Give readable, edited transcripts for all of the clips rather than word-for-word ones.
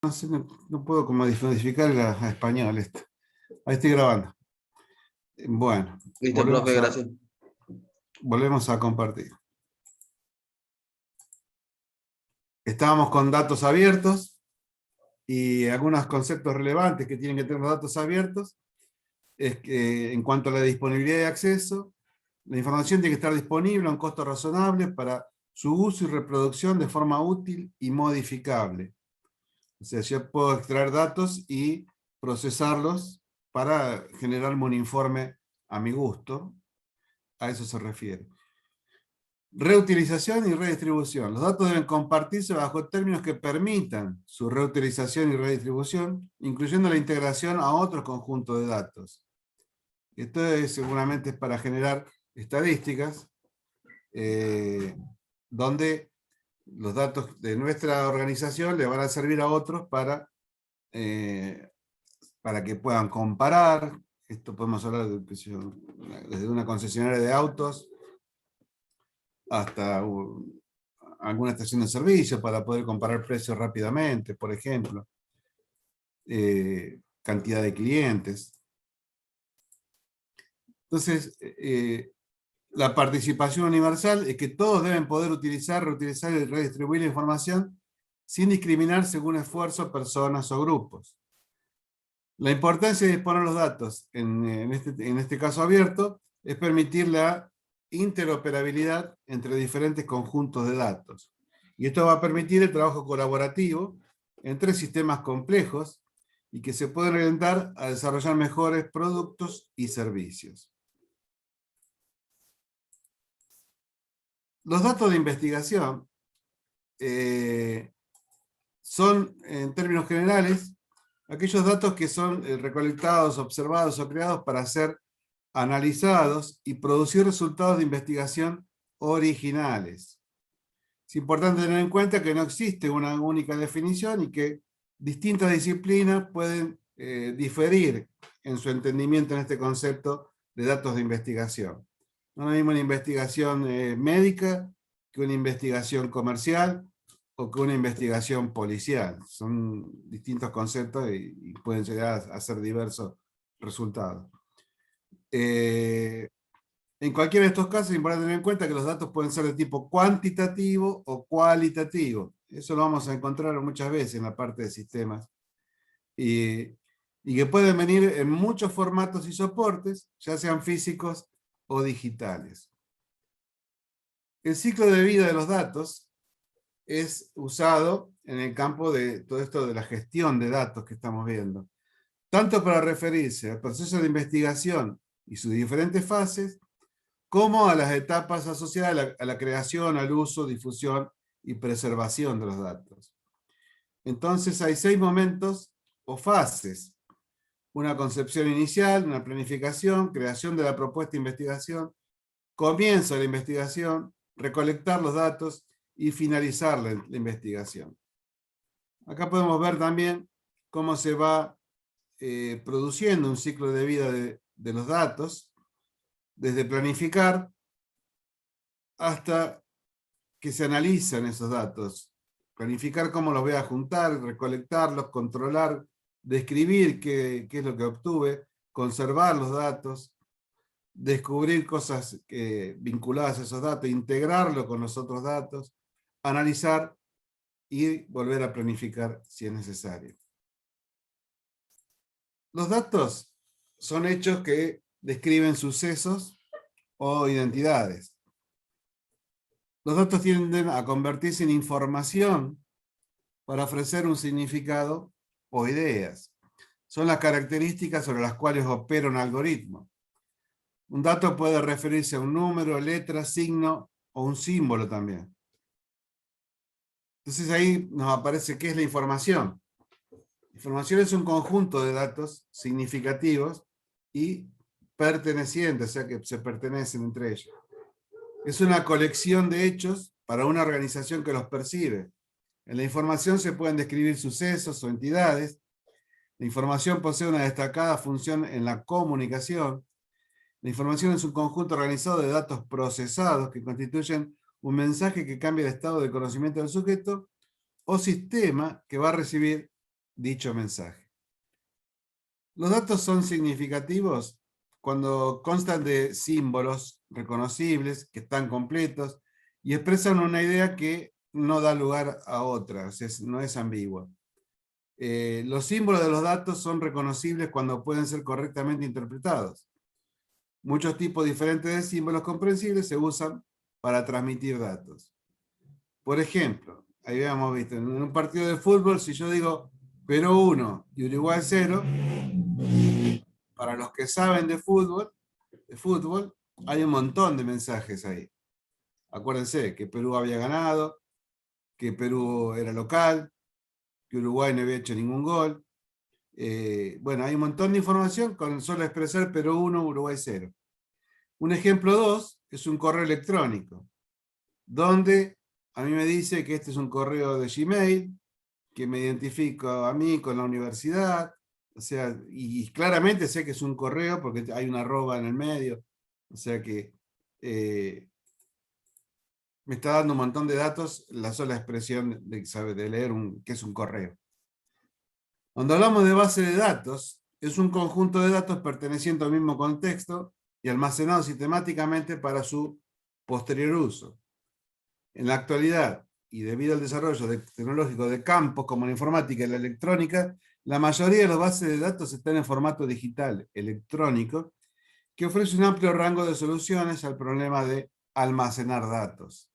No sé, no puedo como modificar a español esto. Ahí estoy grabando. Bueno, Listo, profe, gracias. volvemos a compartir. Estábamos con datos abiertos y algunos conceptos relevantes que tienen que tener los datos abiertos es que en cuanto a la disponibilidad de acceso, la información tiene que estar disponible a un costo razonable para su uso y reproducción de forma útil y modificable. O sea, yo puedo extraer datos y procesarlos para generarme un informe a mi gusto. A eso se refiere. Reutilización y redistribución. Los datos deben compartirse bajo términos que permitan su reutilización y redistribución, incluyendo la integración a otros conjuntos de datos. Esto seguramente es para generar estadísticas donde los datos de nuestra organización le van a servir a otros para que puedan comparar. Esto podemos hablar desde una concesionaria de autos hasta alguna estación de servicio para poder comparar precios rápidamente, por ejemplo. Cantidad de clientes. Entonces, la participación universal es que todos deben poder utilizar, reutilizar y redistribuir la información sin discriminar según esfuerzo, personas o grupos. La importancia de disponer los datos en este caso abierto es permitir la interoperabilidad entre diferentes conjuntos de datos. Y esto va a permitir el trabajo colaborativo entre sistemas complejos y que se pueden orientar a desarrollar mejores productos y servicios. Los datos de investigación son, en términos generales, aquellos datos que son recolectados, observados o creados para ser analizados y producir resultados de investigación originales. Es importante tener en cuenta que no existe una única definición y que distintas disciplinas pueden diferir en su entendimiento en este concepto de datos de investigación. No es lo mismo una investigación médica que una investigación comercial o que una investigación policial. Son distintos conceptos y pueden llegar a ser diversos resultados. En cualquiera de estos casos es importante tener en cuenta que los datos pueden ser de tipo cuantitativo o cualitativo. Eso lo vamos a encontrar muchas veces en la parte de sistemas. Y que pueden venir en muchos formatos y soportes, ya sean físicos o digitales. El ciclo de vida de los datos es usado en el campo de todo esto de la gestión de datos que estamos viendo, tanto para referirse al proceso de investigación y sus diferentes fases, como a las etapas asociadas a la creación, al uso, difusión y preservación de los datos. Entonces hay 6 momentos o fases: una concepción inicial, una planificación, creación de la propuesta de investigación, comienzo de la investigación, recolectar los datos y finalizar la investigación. Acá podemos ver también cómo se va produciendo un ciclo de vida de los datos, desde planificar hasta que se analizan esos datos. Planificar cómo los voy a juntar, recolectarlos, controlar, describir qué es lo que obtuve, conservar los datos, descubrir cosas vinculadas a esos datos, integrarlo con los otros datos, analizar y volver a planificar si es necesario. Los datos son hechos que describen sucesos o identidades. Los datos tienden a convertirse en información para ofrecer un significado o ideas. Son las características sobre las cuales opera un algoritmo. Un dato puede referirse a un número, letra, signo o un símbolo también. Entonces ahí nos aparece qué es la información. La información es un conjunto de datos significativos y pertenecientes, o sea que se pertenecen entre ellos. Es una colección de hechos para una organización que los percibe. En la información se pueden describir sucesos o entidades. La información posee una destacada función en la comunicación. La información es un conjunto organizado de datos procesados que constituyen un mensaje que cambia el estado de conocimiento del sujeto o sistema que va a recibir dicho mensaje. Los datos son significativos cuando constan de símbolos reconocibles, que están completos, y expresan una idea que no da lugar a otra, o sea, no es ambigua. Los símbolos de los datos son reconocibles cuando pueden ser correctamente interpretados. Muchos tipos diferentes de símbolos comprensibles se usan para transmitir datos. Por ejemplo, ahí habíamos visto, en un partido de fútbol, si yo digo Perú 1 y Uruguay 0, para los que saben de fútbol, hay un montón de mensajes ahí. Acuérdense que Perú había ganado, que Perú era local, que Uruguay no había hecho ningún gol. Bueno, hay un montón de información con solo expresar Perú 1, Uruguay 0. Un ejemplo 2 es un correo electrónico, donde a mí me dice que este es un correo de Gmail, que me identifico a mí con la universidad, o sea, y claramente sé que es un correo porque hay una arroba en el medio, o sea que me está dando un montón de datos la sola expresión de leer qué es un correo. Cuando hablamos de base de datos, es un conjunto de datos perteneciente al mismo contexto y almacenado sistemáticamente para su posterior uso. En la actualidad, y debido al desarrollo tecnológico de campos como la informática y la electrónica, la mayoría de las bases de datos están en formato digital, electrónico, que ofrece un amplio rango de soluciones al problema de almacenar datos.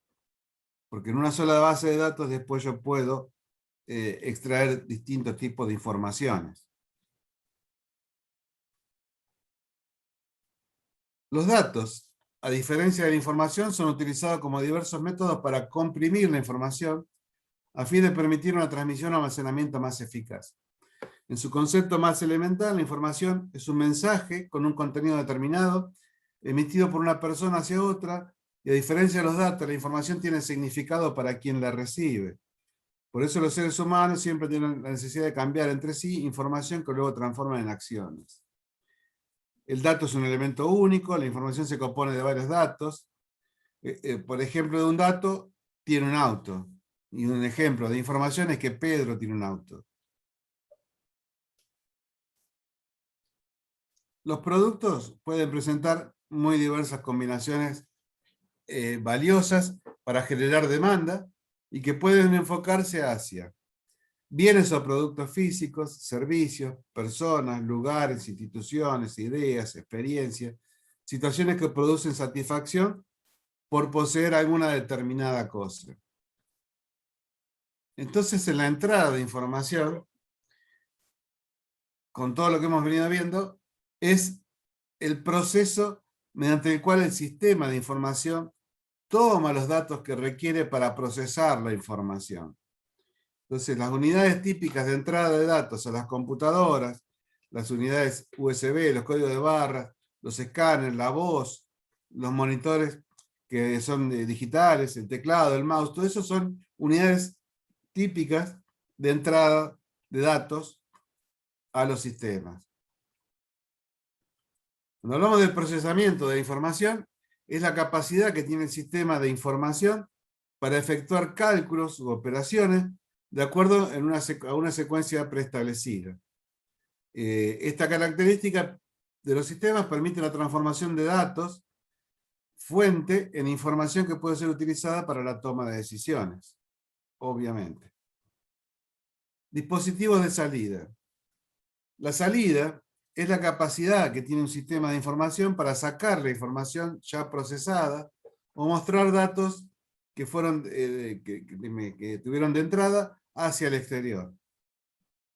Porque en una sola base de datos después yo puedo extraer distintos tipos de informaciones. Los datos, a diferencia de la información, son utilizados como diversos métodos para comprimir la información a fin de permitir una transmisión o almacenamiento más eficaz. En su concepto más elemental, la información es un mensaje con un contenido determinado, emitido por una persona hacia otra, y a diferencia de los datos, la información tiene significado para quien la recibe. Por eso los seres humanos siempre tienen la necesidad de cambiar entre sí información que luego transforman en acciones. El dato es un elemento único, la información se compone de varios datos. Por ejemplo, de un dato tiene un auto. Y un ejemplo de información es que Pedro tiene un auto. Los productos pueden presentar muy diversas combinaciones valiosas para generar demanda y que pueden enfocarse hacia bienes o productos físicos, servicios, personas, lugares, instituciones, ideas, experiencias, situaciones que producen satisfacción por poseer alguna determinada cosa. Entonces, en la entrada de información, con todo lo que hemos venido viendo, es el proceso mediante el cual el sistema de información toma los datos que requiere para procesar la información. Entonces, las unidades típicas de entrada de datos a las computadoras, las unidades USB, los códigos de barras, los escáneres, la voz, los monitores que son digitales, el teclado, el mouse, todo eso son unidades típicas de entrada de datos a los sistemas. Cuando hablamos del procesamiento de la información, es la capacidad que tiene el sistema de información para efectuar cálculos u operaciones de acuerdo a una secuencia preestablecida. Esta característica de los sistemas permite la transformación de datos fuente en información que puede ser utilizada para la toma de decisiones, obviamente. Dispositivos de salida. La salida es la capacidad que tiene un sistema de información para sacar la información ya procesada o mostrar datos que tuvieron de entrada hacia el exterior.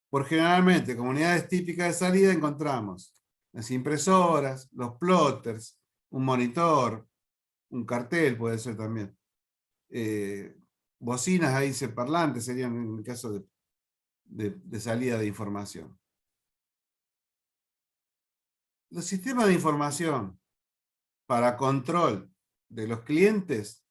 Por generalmente, como unidades típicas de salida encontramos las impresoras, los plotters, un monitor, un cartel puede ser también. Bocinas ahí parlantes serían en el caso de salida de información. Los sistemas de información para control de los clientes,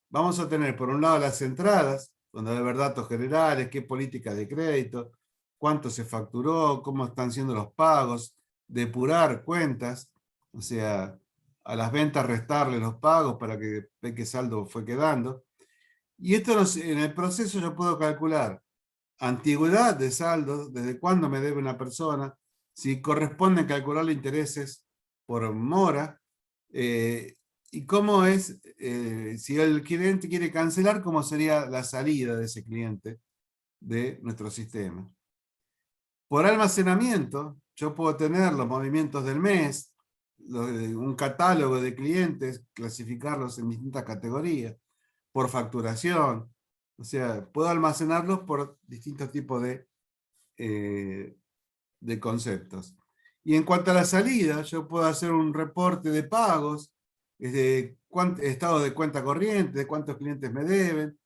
vamos a tener por un lado las entradas, donde va a haber datos generales, qué política de crédito, cuánto se facturó, cómo están siendo los pagos, depurar cuentas, o sea, a las ventas restarle los pagos para que vean qué saldo fue quedando. Y esto en el proceso yo puedo calcular antigüedad de saldo, desde cuándo me debe una persona, si corresponde calcularle intereses por mora, y cómo es, si el cliente quiere cancelar, cómo sería la salida de ese cliente de nuestro sistema. Por almacenamiento, yo puedo tener los movimientos del mes, un catálogo de clientes, clasificarlos en distintas categorías, por facturación, o sea, puedo almacenarlos por distintos tipos de conceptos. Y en cuanto a la salida, yo puedo hacer un reporte de pagos, estado de cuenta corriente, de cuántos clientes me deben,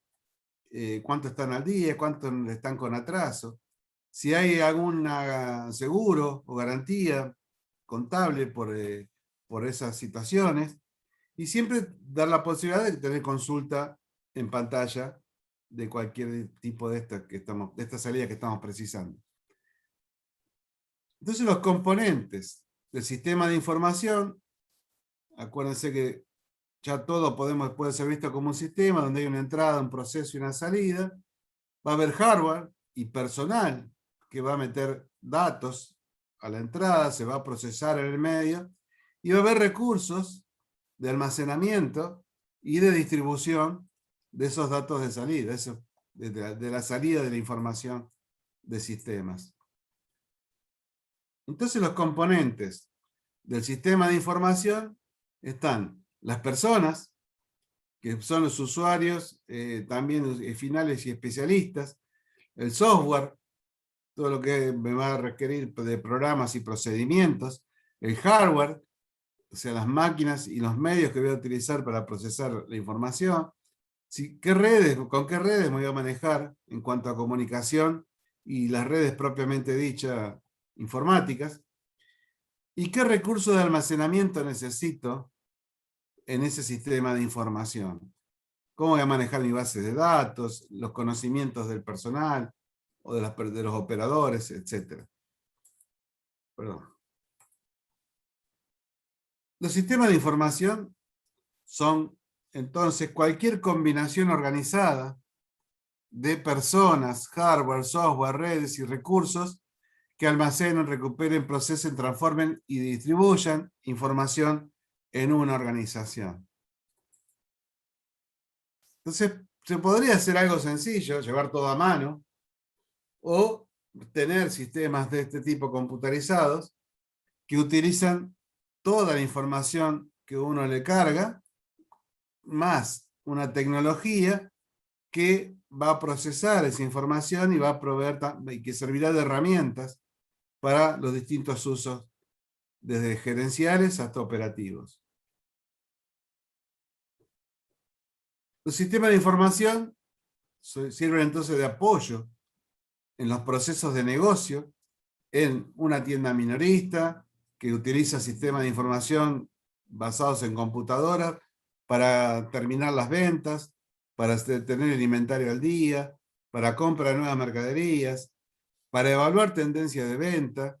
cuántos están al día, cuántos están con atraso. Si hay algún seguro o garantía contable por esas situaciones. Y siempre dar la posibilidad de tener consulta en pantalla de cualquier tipo de esta salida que estamos precisando. Entonces los componentes del sistema de información, acuérdense que ya todo puede ser visto como un sistema donde hay una entrada, un proceso y una salida. Va a haber hardware y personal que va a meter datos a la entrada, se va a procesar en el medio, y va a haber recursos de almacenamiento y de distribución de esos datos de salida, de la salida de la información de sistemas. Entonces los componentes del sistema de información están las personas, que son los usuarios, también finales y especialistas, el software, todo lo que me va a requerir de programas y procedimientos, el hardware, o sea, las máquinas y los medios que voy a utilizar para procesar la información, con qué redes me voy a manejar en cuanto a comunicación y las redes propiamente dichas informáticas, y qué recursos de almacenamiento necesito en ese sistema de información. Cómo voy a manejar mi base de datos, los conocimientos del personal o de los operadores, etc. Perdón. Los sistemas de información son entonces cualquier combinación organizada de personas, hardware, software, redes y recursos que almacenen, recuperen, procesen, transformen y distribuyan información en una organización. Entonces, se podría hacer algo sencillo, llevar todo a mano, o tener sistemas de este tipo computarizados que utilizan toda la información que uno le carga, más una tecnología que va a procesar esa información y va a proveer, y que servirá de herramientas para los distintos usos, desde gerenciales hasta operativos. Los sistemas de información sirven entonces de apoyo en los procesos de negocio, en una tienda minorista que utiliza sistemas de información basados en computadoras para terminar las ventas, para tener el inventario al día, para compra de nuevas mercaderías, para evaluar tendencias de venta.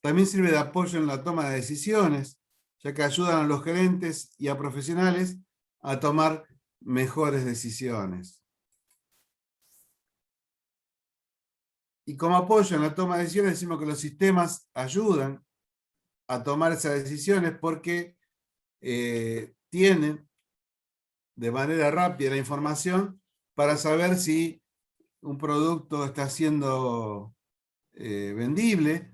También sirve de apoyo en la toma de decisiones, ya que ayudan a los gerentes y a profesionales a tomar mejores decisiones. Y como apoyo en la toma de decisiones decimos que los sistemas ayudan a tomar esas decisiones porque tienen de manera rápida la información para saber si un producto está siendo vendible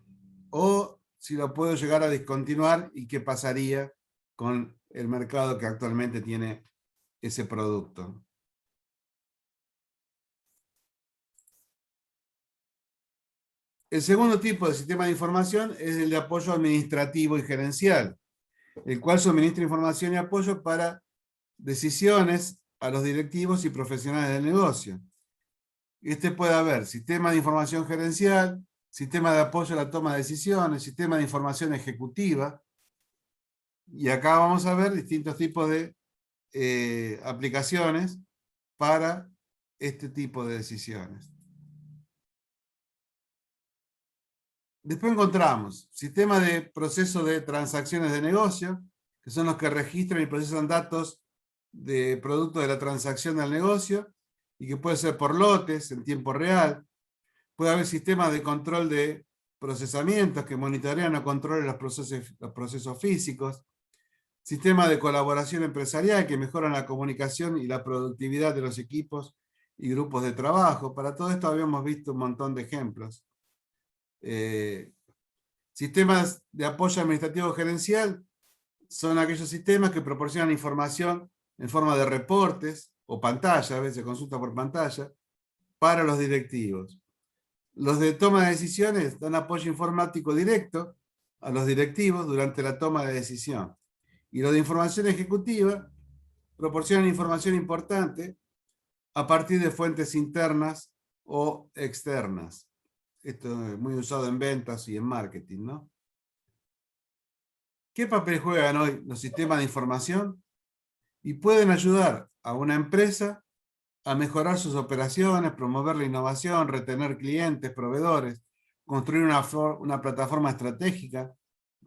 o si lo puedo llegar a discontinuar y qué pasaría con el mercado que actualmente tiene ese producto. El segundo tipo de sistema de información es el de apoyo administrativo y gerencial, el cual suministra información y apoyo para decisiones a los directivos y profesionales del negocio. Este puede haber sistema de información gerencial, sistema de apoyo a la toma de decisiones, sistema de información ejecutiva, y acá vamos a ver distintos tipos de aplicaciones para este tipo de decisiones. Después encontramos sistema de proceso de transacciones de negocio, que son los que registran y procesan datos de producto de la transacción del negocio, y que puede ser por lotes en tiempo real. Puede haber sistemas de control de procesamientos que monitorean o controlen los procesos físicos, sistemas de colaboración empresarial que mejoran la comunicación y la productividad de los equipos y grupos de trabajo. Para todo esto habíamos visto un montón de ejemplos. Sistemas de apoyo administrativo gerencial son aquellos sistemas que proporcionan información en forma de reportes o pantalla, a veces consulta por pantalla, para los directivos. Los de toma de decisiones dan apoyo informático directo a los directivos durante la toma de decisión. Y los de información ejecutiva proporcionan información importante a partir de fuentes internas o externas. Esto es muy usado en ventas y en marketing, ¿no? ¿Qué papel juegan hoy los sistemas de información? Y pueden ayudar a una empresa a mejorar sus operaciones, promover la innovación, retener clientes, proveedores, construir una plataforma estratégica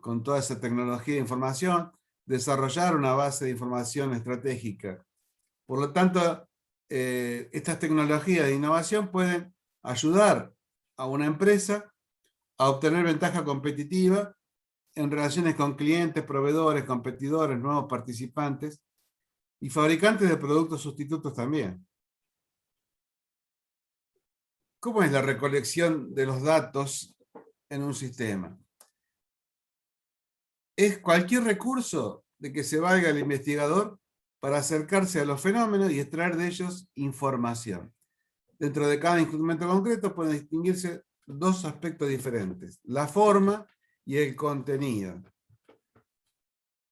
con toda esa tecnología de información, desarrollar una base de información estratégica. Por lo tanto, estas tecnologías de innovación pueden ayudar a una empresa a obtener ventaja competitiva en relaciones con clientes, proveedores, competidores, nuevos participantes y fabricantes de productos sustitutos también. ¿Cómo es la recolección de los datos en un sistema? Es cualquier recurso de que se valga el investigador para acercarse a los fenómenos y extraer de ellos información. Dentro de cada instrumento concreto pueden distinguirse dos aspectos diferentes: la forma y el contenido.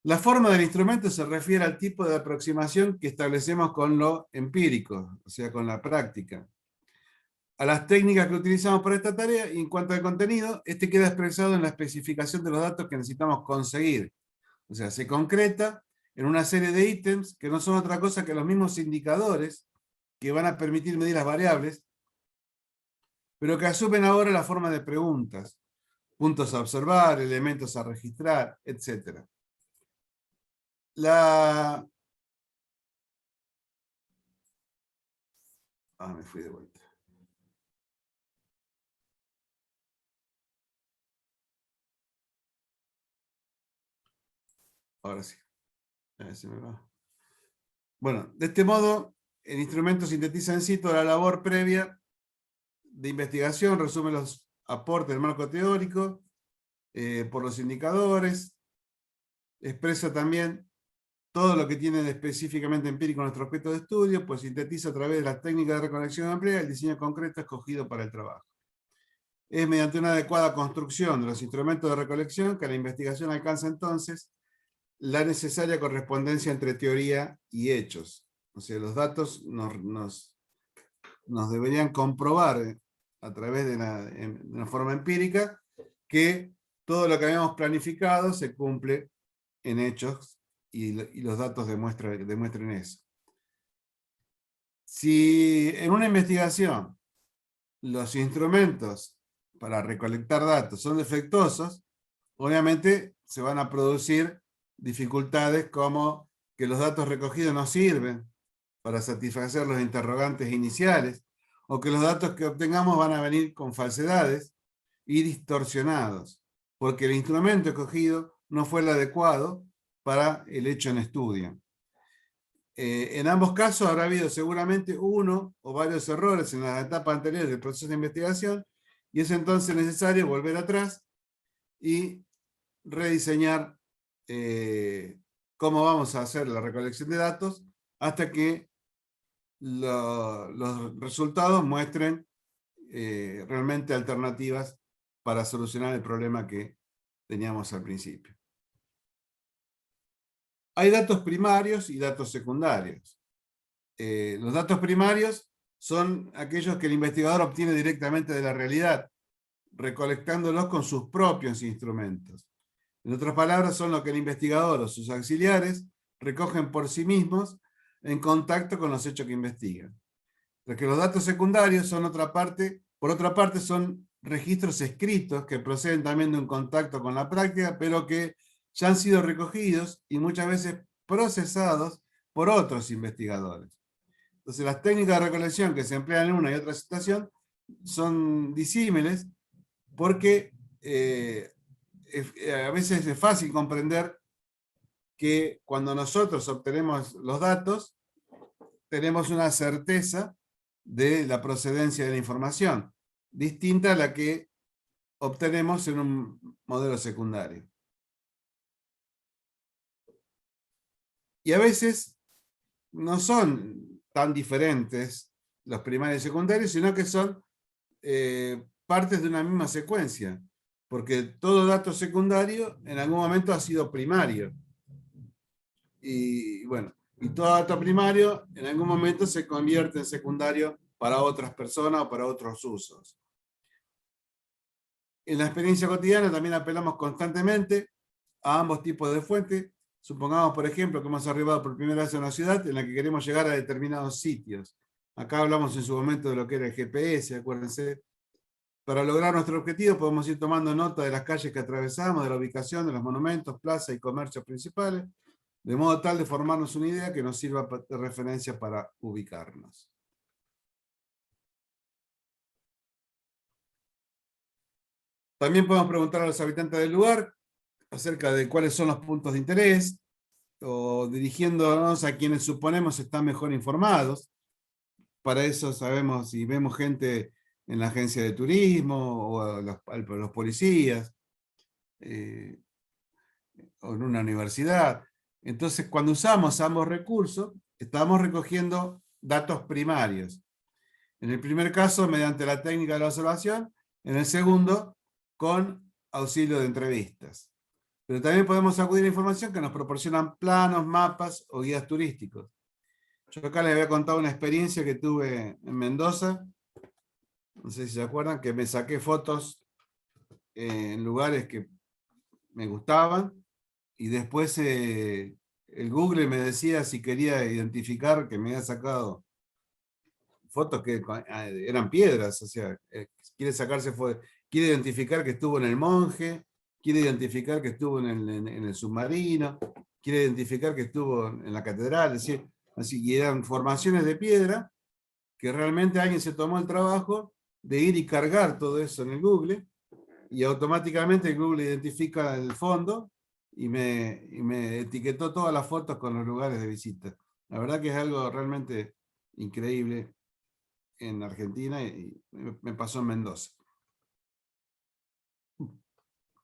La forma del instrumento se refiere al tipo de aproximación que establecemos con lo empírico, o sea, con la práctica, a las técnicas que utilizamos para esta tarea, y en cuanto al contenido, este queda expresado en la especificación de los datos que necesitamos conseguir. O sea, se concreta en una serie de ítems que no son otra cosa que los mismos indicadores que van a permitir medir las variables, pero que asumen ahora la forma de preguntas, puntos a observar, elementos a registrar, etc. Me fui de vuelta. Ahora sí. Se me va. Bueno, de este modo, el instrumento sintetiza en sí toda la labor previa de investigación, resume los aportes del marco teórico por los indicadores, expresa también todo lo que tiene de específicamente empírico nuestro objeto de estudio, pues sintetiza a través de las técnicas de recolección amplia el diseño concreto escogido para el trabajo. Es mediante una adecuada construcción de los instrumentos de recolección que la investigación alcanza entonces la necesaria correspondencia entre teoría y hechos. O sea, los datos nos deberían comprobar a través de una forma empírica que todo lo que habíamos planificado se cumple en hechos y los datos demuestren eso. Si en una investigación los instrumentos para recolectar datos son defectuosos, obviamente se van a producir dificultades como que los datos recogidos no sirven para satisfacer los interrogantes iniciales, o que los datos que obtengamos van a venir con falsedades y distorsionados, porque el instrumento escogido no fue el adecuado para el hecho en estudio. En ambos casos habrá habido seguramente uno o varios errores en las etapas anteriores del proceso de investigación, y es entonces necesario volver atrás y rediseñar cómo vamos a hacer la recolección de datos hasta que los resultados muestren realmente alternativas para solucionar el problema que teníamos al principio. Hay datos primarios y datos secundarios. Los datos primarios son aquellos que el investigador obtiene directamente de la realidad, recolectándolos con sus propios instrumentos. En otras palabras, son lo que el investigador o sus auxiliares recogen por sí mismos en contacto con los hechos que investigan. Porque los datos secundarios son por otra parte, son registros escritos que proceden también de un contacto con la práctica, pero que ya han sido recogidos y muchas veces procesados por otros investigadores. Entonces, las técnicas de recolección que se emplean en una y otra situación son disímiles porque a veces es fácil comprender que cuando nosotros obtenemos los datos, tenemos una certeza de la procedencia de la información, distinta a la que obtenemos en un modelo secundario. Y a veces no son tan diferentes los primarios y secundarios, sino que son partes de una misma secuencia, porque todo dato secundario en algún momento ha sido primario. Y bueno, y todo dato primario en algún momento se convierte en secundario para otras personas o para otros usos. En la experiencia cotidiana también apelamos constantemente a ambos tipos de fuentes. Supongamos, por ejemplo, que hemos arribado por primera vez a una ciudad en la que queremos llegar a determinados sitios. Acá hablamos en su momento de lo que era el GPS, acuérdense. Para lograr nuestro objetivo podemos ir tomando nota de las calles que atravesamos, de la ubicación de los monumentos, plazas y comercios principales, de modo tal de formarnos una idea que nos sirva de referencia para ubicarnos. También podemos preguntar a los habitantes del lugar acerca de cuáles son los puntos de interés, o dirigiéndonos a quienes suponemos están mejor informados. Para eso sabemos si vemos gente en la agencia de turismo, o los policías, o en una universidad. Entonces, cuando usamos ambos recursos, estamos recogiendo datos primarios. En el primer caso, mediante la técnica de la observación; en el segundo, con auxilio de entrevistas. Pero también podemos acudir a información que nos proporcionan planos, mapas o guías turísticos. Yo acá les había contado una experiencia que tuve en Mendoza, no sé si se acuerdan, que me saqué fotos en lugares que me gustaban, y después el Google me decía si quería identificar que me había sacado fotos que eran piedras, o sea, quiere identificar que estuvo en el Monje, quiere identificar que estuvo en el submarino, quiere identificar que estuvo en la catedral, es decir, así que eran formaciones de piedra que realmente alguien se tomó el trabajo de ir y cargar todo eso en el Google, y automáticamente el Google identifica el fondo y me etiquetó todas las fotos con los lugares de visita. La verdad que es algo realmente increíble en Argentina, y me pasó en Mendoza.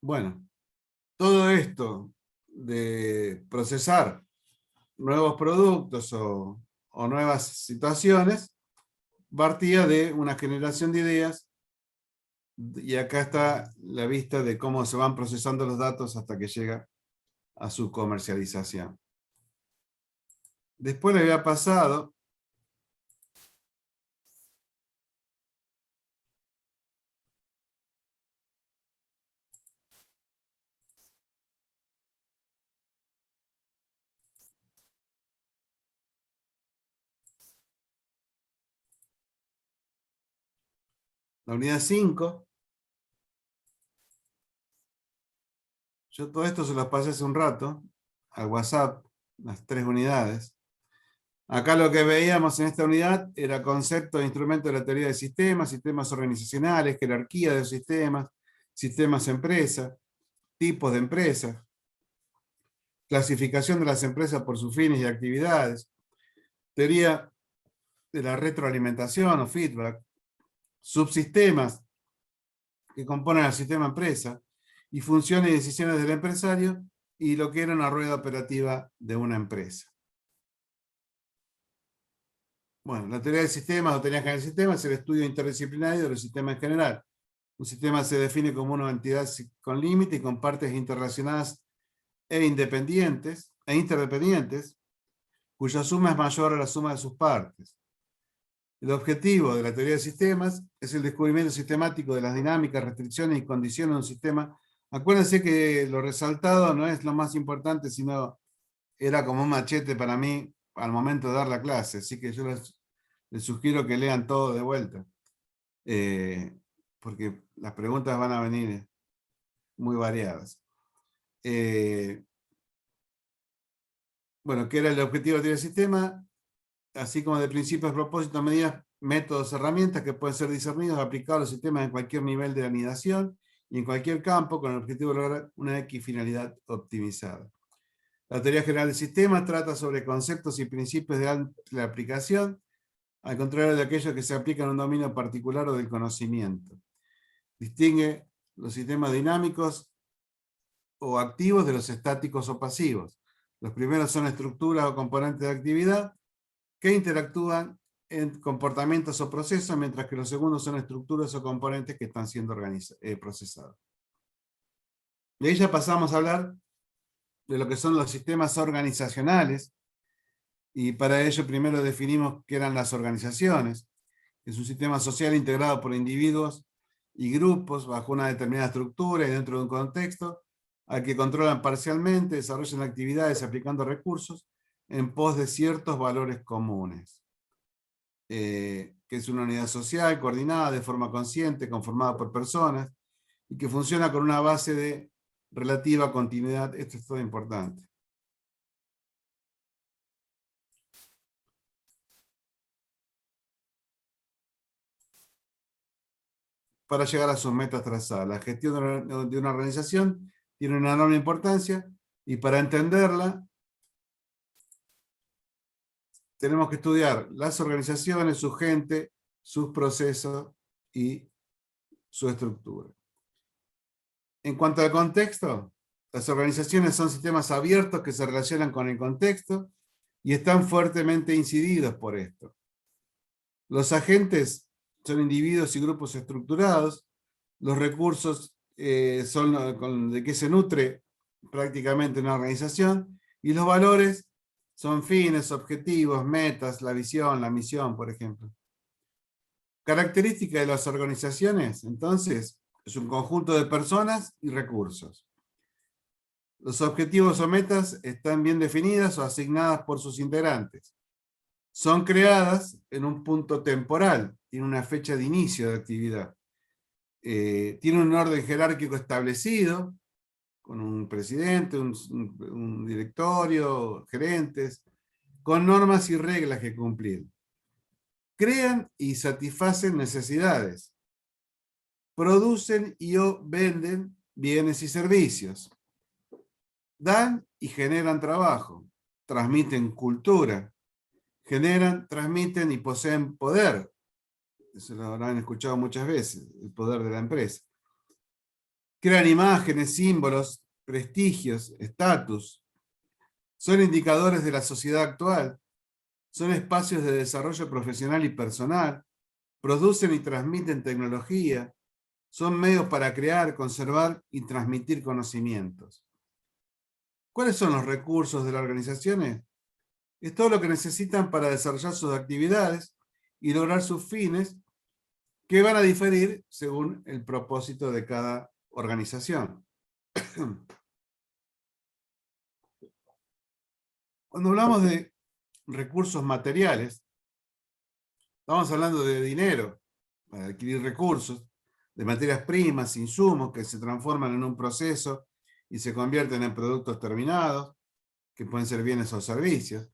Bueno, todo esto de procesar nuevos productos o nuevas situaciones partía de una generación de ideas, y acá está la vista de cómo se van procesando los datos hasta que llega a su comercialización. Después le había pasado la unidad 5. Yo todo esto se los pasé hace un rato al WhatsApp, las 3 unidades. Acá lo que veíamos en esta unidad era concepto de instrumento de la teoría de sistemas, sistemas organizacionales, jerarquía de los sistemas, sistemas empresa, tipos de empresas, clasificación de las empresas por sus fines y actividades, teoría de la retroalimentación o feedback, subsistemas que componen el sistema empresa, y funciones y decisiones del empresario, y lo que era una rueda operativa de una empresa. Bueno, la teoría del sistema o teoría general del sistema es el estudio interdisciplinario de los sistemas en general. Un sistema se define como una entidad con límite y con partes interrelacionadas e interdependientes, cuya suma es mayor a la suma de sus partes. El objetivo de la teoría de sistemas es el descubrimiento sistemático de las dinámicas, restricciones y condiciones de un sistema. Acuérdense que lo resaltado no es lo más importante, sino era como un machete para mí al momento de dar la clase, así que yo les sugiero que lean todo de vuelta, porque las preguntas van a venir muy variadas. Bueno, ¿qué era el objetivo de la teoría del sistema? Así como de principios, propósitos, medidas métodos, herramientas que pueden ser discernidos, aplicados a los sistemas en cualquier nivel de anidación y en cualquier campo con el objetivo de lograr una X finalidad optimizada. La teoría general del sistema trata sobre conceptos y principios de amplia aplicación, al contrario de aquellos que se aplican a un dominio particular o del conocimiento. Distingue los sistemas dinámicos o activos de los estáticos o pasivos. Los primeros son estructuras o componentes de actividad que interactúan en comportamientos o procesos, mientras que los segundos son estructuras o componentes que están siendo procesados. De ahí ya pasamos a hablar de lo que son los sistemas organizacionales, y para ello primero definimos qué eran las organizaciones. Es un sistema social integrado por individuos y grupos bajo una determinada estructura y dentro de un contexto, al que controlan parcialmente, desarrollan actividades aplicando recursos en pos de ciertos valores comunes. Que es una unidad social coordinada de forma consciente, conformada por personas, y que funciona con una base de relativa continuidad. Esto es todo importante. Para llegar a sus metas trazadas. La gestión de una organización tiene una enorme importancia, y para entenderla tenemos que estudiar las organizaciones, su gente, sus procesos y su estructura. En cuanto al contexto, las organizaciones son sistemas abiertos que se relacionan con el contexto y están fuertemente incididos por esto. Los agentes son individuos y grupos estructurados. Los recursos son de que se nutre prácticamente una organización, y los valores son fines, objetivos, metas, la visión, la misión, por ejemplo. Característica de las organizaciones, entonces, es un conjunto de personas y recursos. Los objetivos o metas están bien definidas o asignadas por sus integrantes. Son creadas en un punto temporal, tienen una fecha de inicio de actividad. Tienen un orden jerárquico establecido, con un presidente, un directorio, gerentes, con normas y reglas que cumplir. Crean y satisfacen necesidades. Producen y o venden bienes y servicios. Dan y generan trabajo. Transmiten cultura. Generan, transmiten y poseen poder. Eso lo habrán escuchado muchas veces, el poder de la empresa. Crean imágenes, símbolos, prestigios, estatus. Son indicadores de la sociedad actual. Son espacios de desarrollo profesional y personal. Producen y transmiten tecnología. Son medios para crear, conservar y transmitir conocimientos. ¿Cuáles son los recursos de las organizaciones? Es todo lo que necesitan para desarrollar sus actividades y lograr sus fines, que van a diferir según el propósito de cada organización. Cuando hablamos de recursos materiales, estamos hablando de dinero para adquirir recursos, de materias primas, insumos que se transforman en un proceso y se convierten en productos terminados, que pueden ser bienes o servicios,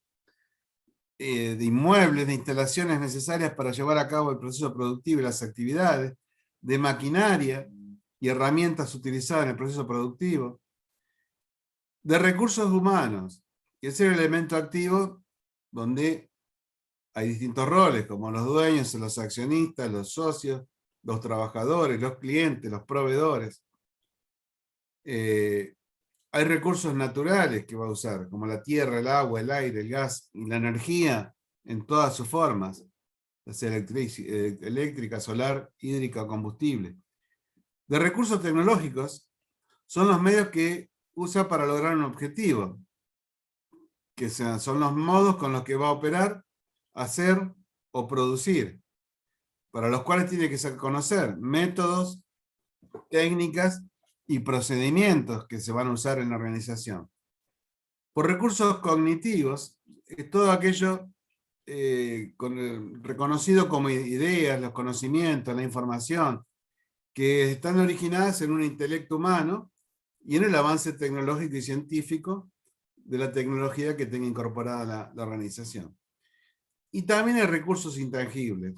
de inmuebles, de instalaciones necesarias para llevar a cabo el proceso productivo y las actividades, de maquinaria y herramientas utilizadas en el proceso productivo, de recursos humanos, que es el elemento activo donde hay distintos roles, como los dueños, los accionistas, los socios, los trabajadores, los clientes, los proveedores. Hay recursos naturales que va a usar, como la tierra, el agua, el aire, el gas y la energía en todas sus formas, ya sea eléctrica, solar, hídrica o combustible. De recursos tecnológicos son los medios que usa para lograr un objetivo, que son los modos con los que va a operar, hacer o producir, para los cuales tiene que conocer métodos, técnicas y procedimientos que se van a usar en la organización. Por recursos cognitivos, es todo aquello reconocido como ideas, los conocimientos, la información, que están originadas en un intelecto humano y en el avance tecnológico y científico de la tecnología que tenga incorporada la organización. Y también hay recursos intangibles,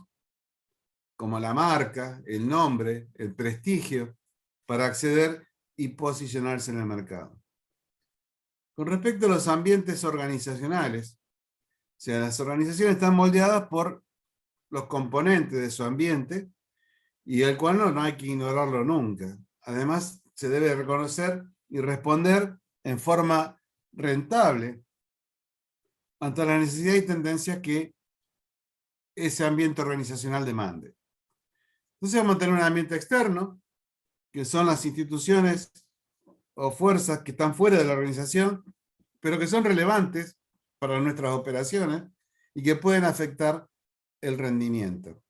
como la marca, el nombre, el prestigio, para acceder y posicionarse en el mercado. Con respecto a los ambientes organizacionales, o sea, las organizaciones están moldeadas por los componentes de su ambiente y el cual no hay que ignorarlo nunca. Además, se debe reconocer y responder en forma rentable ante la necesidad y tendencia que ese ambiente organizacional demande. Entonces vamos a tener un ambiente externo, que son las instituciones o fuerzas que están fuera de la organización, pero que son relevantes para nuestras operaciones y que pueden afectar el rendimiento.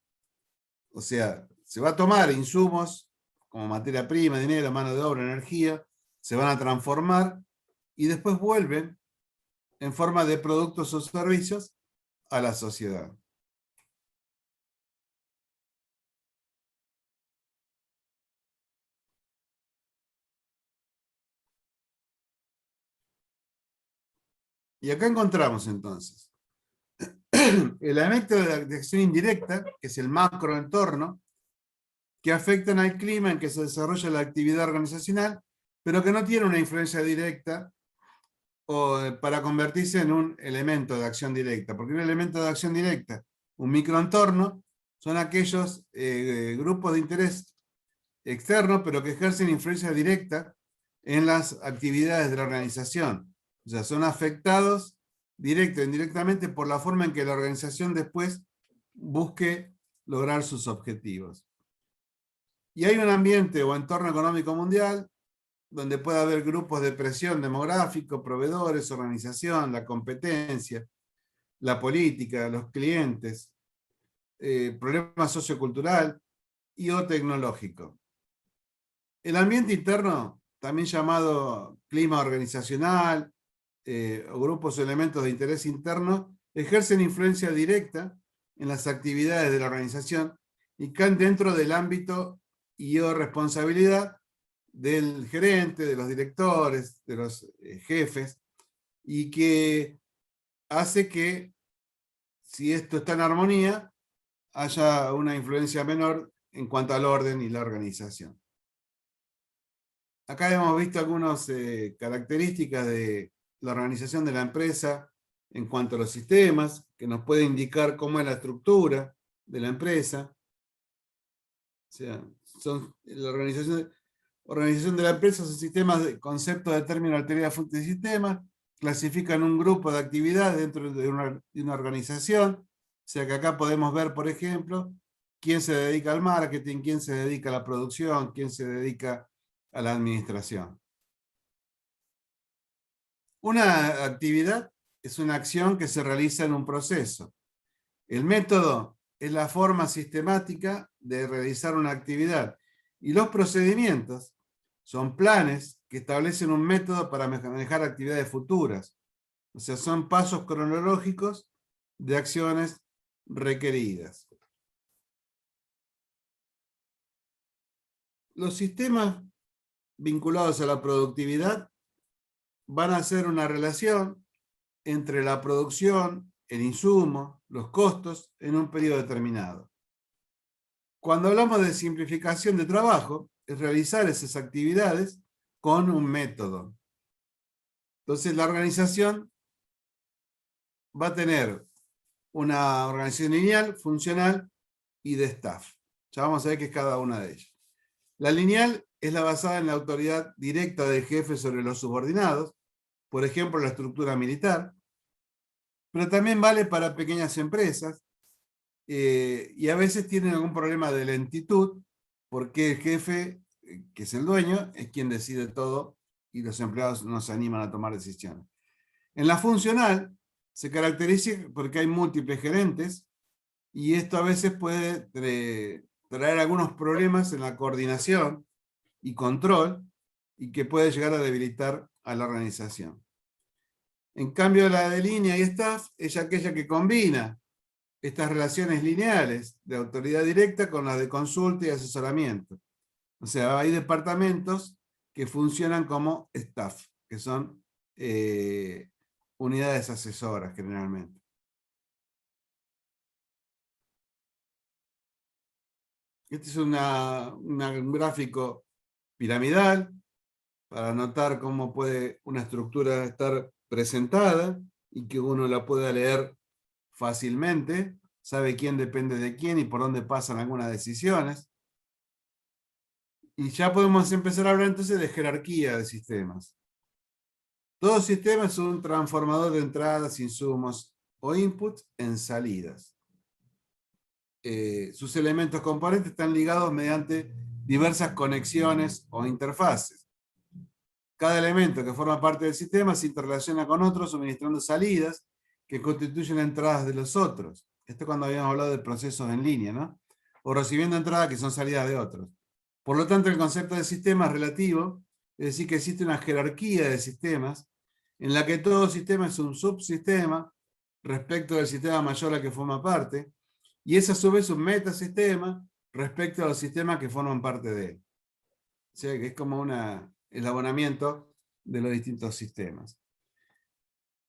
O sea, se va a tomar insumos como materia prima, dinero, mano de obra, energía, se van a transformar y después vuelven en forma de productos o servicios a la sociedad. Y acá encontramos entonces el elemento de acción indirecta, que es el macroentorno, que afectan al clima en que se desarrolla la actividad organizacional, pero que no tiene una influencia directa para convertirse en un elemento de acción directa. Porque un elemento de acción directa, un microentorno, son aquellos grupos de interés externos, pero que ejercen influencia directa en las actividades de la organización. O sea, son afectados directa o indirectamente por la forma en que la organización después busque lograr sus objetivos. Y hay un ambiente o entorno económico mundial donde puede haber grupos de presión demográfico, proveedores, organización, la competencia, la política, los clientes, problema sociocultural y o tecnológico. El ambiente interno, también llamado clima organizacional, o grupos o elementos de interés interno, ejercen influencia directa en las actividades de la organización y caen dentro del ámbito y o responsabilidad del gerente, de los directores, de los jefes, y que hace que, si esto está en armonía, haya una influencia menor en cuanto al orden y la organización. Acá hemos visto algunas características de la organización de la empresa en cuanto a los sistemas, que nos puede indicar cómo es la estructura de la empresa. O sea, la organización de la empresa son sistemas de conceptos de términos, alteridad, fuentes y sistemas, clasifican un grupo de actividades dentro de una organización. O sea que acá podemos ver, por ejemplo, quién se dedica al marketing, quién se dedica a la producción, quién se dedica a la administración. Una actividad es una acción que se realiza en un proceso. El método es la forma sistemática de realizar una actividad. Y los procedimientos son planes que establecen un método para manejar actividades futuras. O sea, son pasos cronológicos de acciones requeridas. Los sistemas vinculados a la productividad van a ser una relación entre la producción, el insumo, los costos en un periodo determinado. Cuando hablamos de simplificación de trabajo, es realizar esas actividades con un método. Entonces la organización va a tener una organización lineal, funcional y de staff. Ya vamos a ver qué es cada una de ellas. La lineal es la basada en la autoridad directa del jefe sobre los subordinados, por ejemplo, la estructura militar, pero también vale para pequeñas empresas y a veces tienen algún problema de lentitud porque el jefe, que es el dueño, es quien decide todo y los empleados no se animan a tomar decisiones. En la funcional se caracteriza porque hay múltiples gerentes y esto a veces puede traer algunos problemas en la coordinación y control y que puede llegar a debilitar a la organización. En cambio, la de línea y staff es aquella que combina estas relaciones lineales de autoridad directa con las de consulta y asesoramiento. O sea, hay departamentos que funcionan como staff, que son unidades asesoras generalmente. Este es un gráfico piramidal para notar cómo puede una estructura estar presentada y que uno la pueda leer fácilmente, sabe quién depende de quién y por dónde pasan algunas decisiones. Y ya podemos empezar a hablar entonces de jerarquía de sistemas. Todo sistema es un transformador de entradas, insumos o inputs en salidas. Sus elementos componentes están ligados mediante diversas conexiones o interfaces. Cada elemento que forma parte del sistema se interrelaciona con otros suministrando salidas que constituyen entradas de los otros. Esto cuando habíamos hablado de procesos en línea, ¿no? O recibiendo entradas que son salidas de otros. Por lo tanto, el concepto de sistema es relativo, es decir, que existe una jerarquía de sistemas en la que todo sistema es un subsistema respecto del sistema mayor al que forma parte, y es a su vez un metasistema respecto a los sistemas que forman parte de él. O sea, que es como el abonamiento de los distintos sistemas.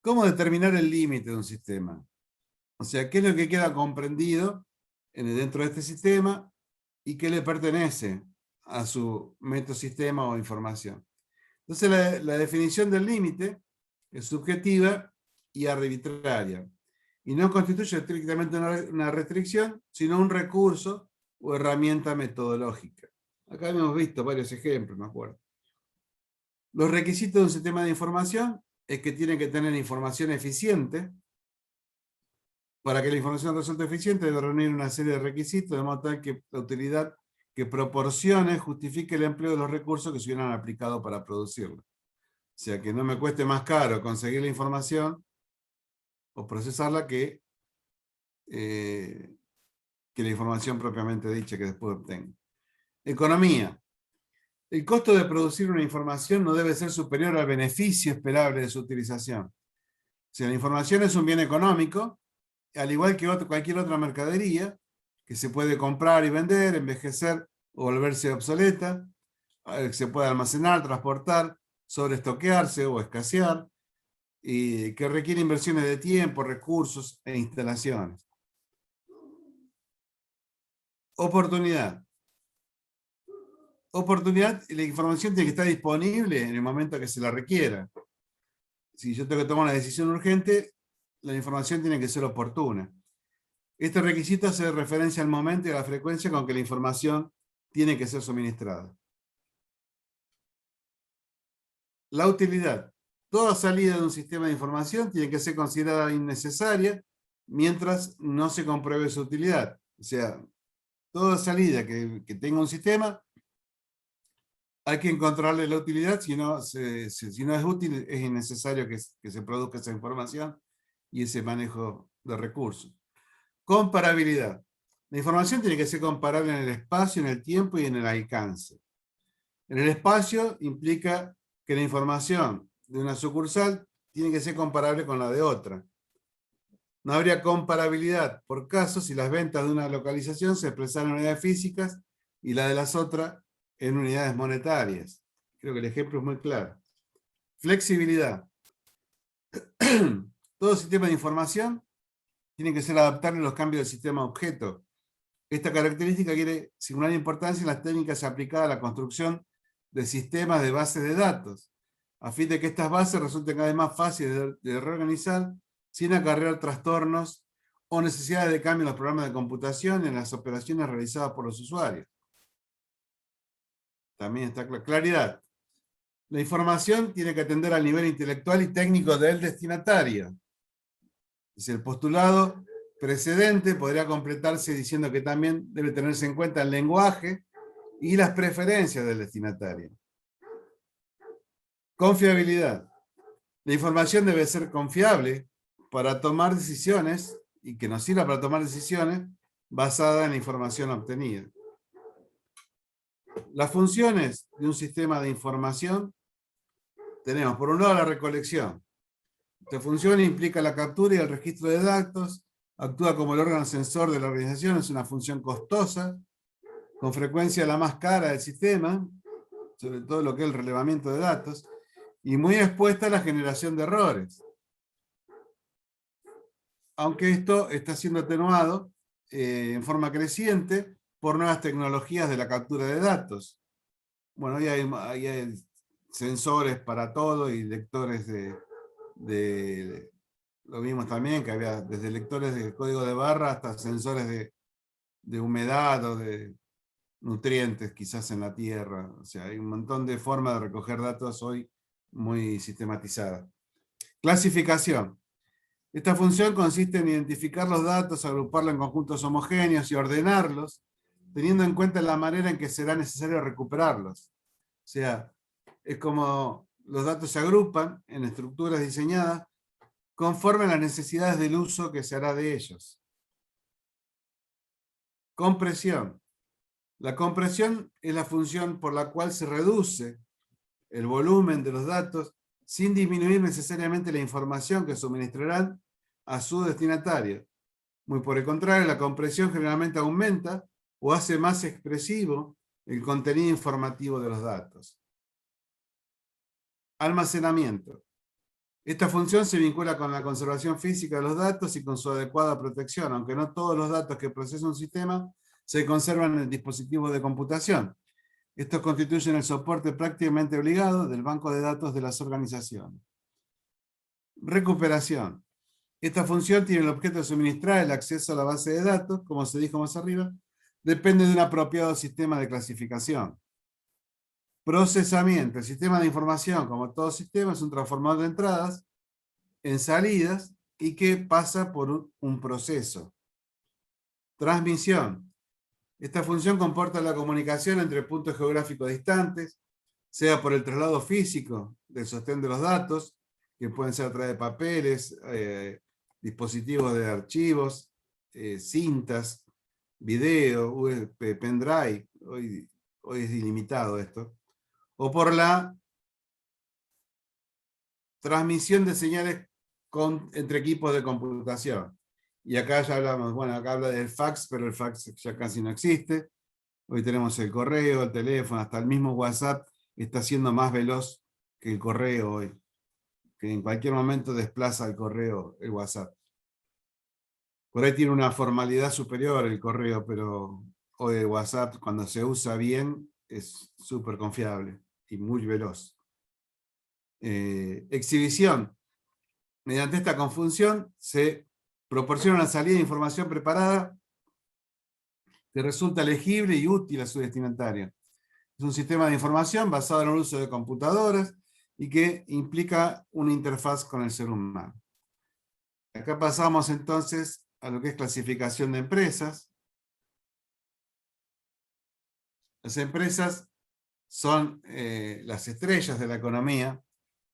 ¿Cómo determinar el límite de un sistema? O sea, ¿qué es lo que queda comprendido dentro de este sistema y qué le pertenece a su metasistema o información? Entonces, la definición del límite es subjetiva y arbitraria, y no constituye estrictamente una restricción, sino un recurso o herramienta metodológica. Acá hemos visto varios ejemplos, me acuerdo. Los requisitos de un sistema de información es que tiene que tener información eficiente. Para que la información resulte eficiente debe reunir una serie de requisitos de modo tal que la utilidad que proporcione justifique el empleo de los recursos que se hubieran aplicado para producirlo. O sea, que no me cueste más caro conseguir la información o procesarla que la información propiamente dicha que después obtengo. Economía. El costo de producir una información no debe ser superior al beneficio esperable de su utilización. Si la información es un bien económico, al igual que cualquier otra mercadería, que se puede comprar y vender, envejecer o volverse obsoleta, se puede almacenar, transportar, sobreestoquearse o escasear, y que requiere inversiones de tiempo, recursos e instalaciones. Oportunidad. Oportunidad, la información tiene que estar disponible en el momento que se la requiera. Si yo tengo que tomar una decisión urgente, la información tiene que ser oportuna. Este requisito hace referencia al momento y a la frecuencia con que la información tiene que ser suministrada. La utilidad. Toda salida de un sistema de información tiene que ser considerada innecesaria mientras no se compruebe su utilidad. O sea, toda salida que tenga un sistema hay que encontrarle la utilidad, si no es útil, es innecesario que se produzca esa información y ese manejo de recursos. Comparabilidad. La información tiene que ser comparable en el espacio, en el tiempo y en el alcance. En el espacio implica que la información de una sucursal tiene que ser comparable con la de otra. No habría comparabilidad por caso si las ventas de una localización se expresaran en unidades físicas y la de las otras en unidades monetarias. Creo que el ejemplo es muy claro. Flexibilidad. Todo sistema de información tiene que ser adaptable a los cambios del sistema objeto. Esta característica quiere singular importancia en las técnicas aplicadas a la construcción de sistemas de bases de datos, a fin de que estas bases resulten cada vez más fáciles de reorganizar sin acarrear trastornos o necesidades de cambio en los programas de computación y en las operaciones realizadas por los usuarios. También está claridad. La información tiene que atender al nivel intelectual y técnico del destinatario. Es el postulado precedente podría completarse diciendo que también debe tenerse en cuenta el lenguaje y las preferencias del destinatario. Confiabilidad. La información debe ser confiable para tomar decisiones y que nos sirva para tomar decisiones basadas en la información obtenida. Las funciones de un sistema de información tenemos, por un lado, la recolección. Esta función implica la captura y el registro de datos, actúa como el órgano sensor de la organización, es una función costosa, con frecuencia la más cara del sistema, sobre todo lo que es el relevamiento de datos, y muy expuesta a la generación de errores. Aunque esto está siendo atenuado en forma creciente por nuevas tecnologías de la captura de datos. Bueno, hay sensores para todo y lectores lo vimos también, que había desde lectores de código de barra hasta sensores de humedad o de nutrientes quizás en la tierra. O sea, hay un montón de formas de recoger datos hoy muy sistematizadas. Clasificación. Esta función consiste en identificar los datos, agruparlos en conjuntos homogéneos y ordenarlos, teniendo en cuenta la manera en que será necesario recuperarlos. O sea, es como los datos se agrupan en estructuras diseñadas conforme a las necesidades del uso que se hará de ellos. Compresión. La compresión es la función por la cual se reduce el volumen de los datos sin disminuir necesariamente la información que suministrarán a su destinatario. Muy por el contrario, la compresión generalmente aumenta o hace más expresivo el contenido informativo de los datos. Almacenamiento. Esta función se vincula con la conservación física de los datos y con su adecuada protección, aunque no todos los datos que procesa un sistema se conservan en el dispositivo de computación. Estos constituyen el soporte prácticamente obligado del banco de datos de las organizaciones. Recuperación. Esta función tiene el objeto de suministrar el acceso a la base de datos, como se dijo más arriba, depende de un apropiado sistema de clasificación. Procesamiento. El sistema de información, como todo sistema, es un transformador de entradas en salidas y que pasa por un proceso. Transmisión. Esta función comporta la comunicación entre puntos geográficos distantes, sea por el traslado físico del sostén de los datos, que pueden ser a través de papeles, dispositivos de archivos, cintas, video, USB, pendrive, hoy es ilimitado esto, o por la transmisión de señales entre equipos de computación. Y acá ya hablamos, bueno, acá habla del fax, pero el fax ya casi no existe. Hoy tenemos el correo, el teléfono, hasta el mismo WhatsApp está siendo más veloz que el correo hoy, que en cualquier momento desplaza el correo, el WhatsApp. Por ahí tiene una formalidad superior el correo, pero hoy el WhatsApp, cuando se usa bien, es súper confiable y muy veloz. Exhibición. Mediante esta confunción se proporciona una salida de información preparada que resulta legible y útil a su destinatario. Es un sistema de información basado en el uso de computadoras y que implica una interfaz con el ser humano. Acá pasamos entonces a lo que es clasificación de empresas. Las empresas son las estrellas de la economía,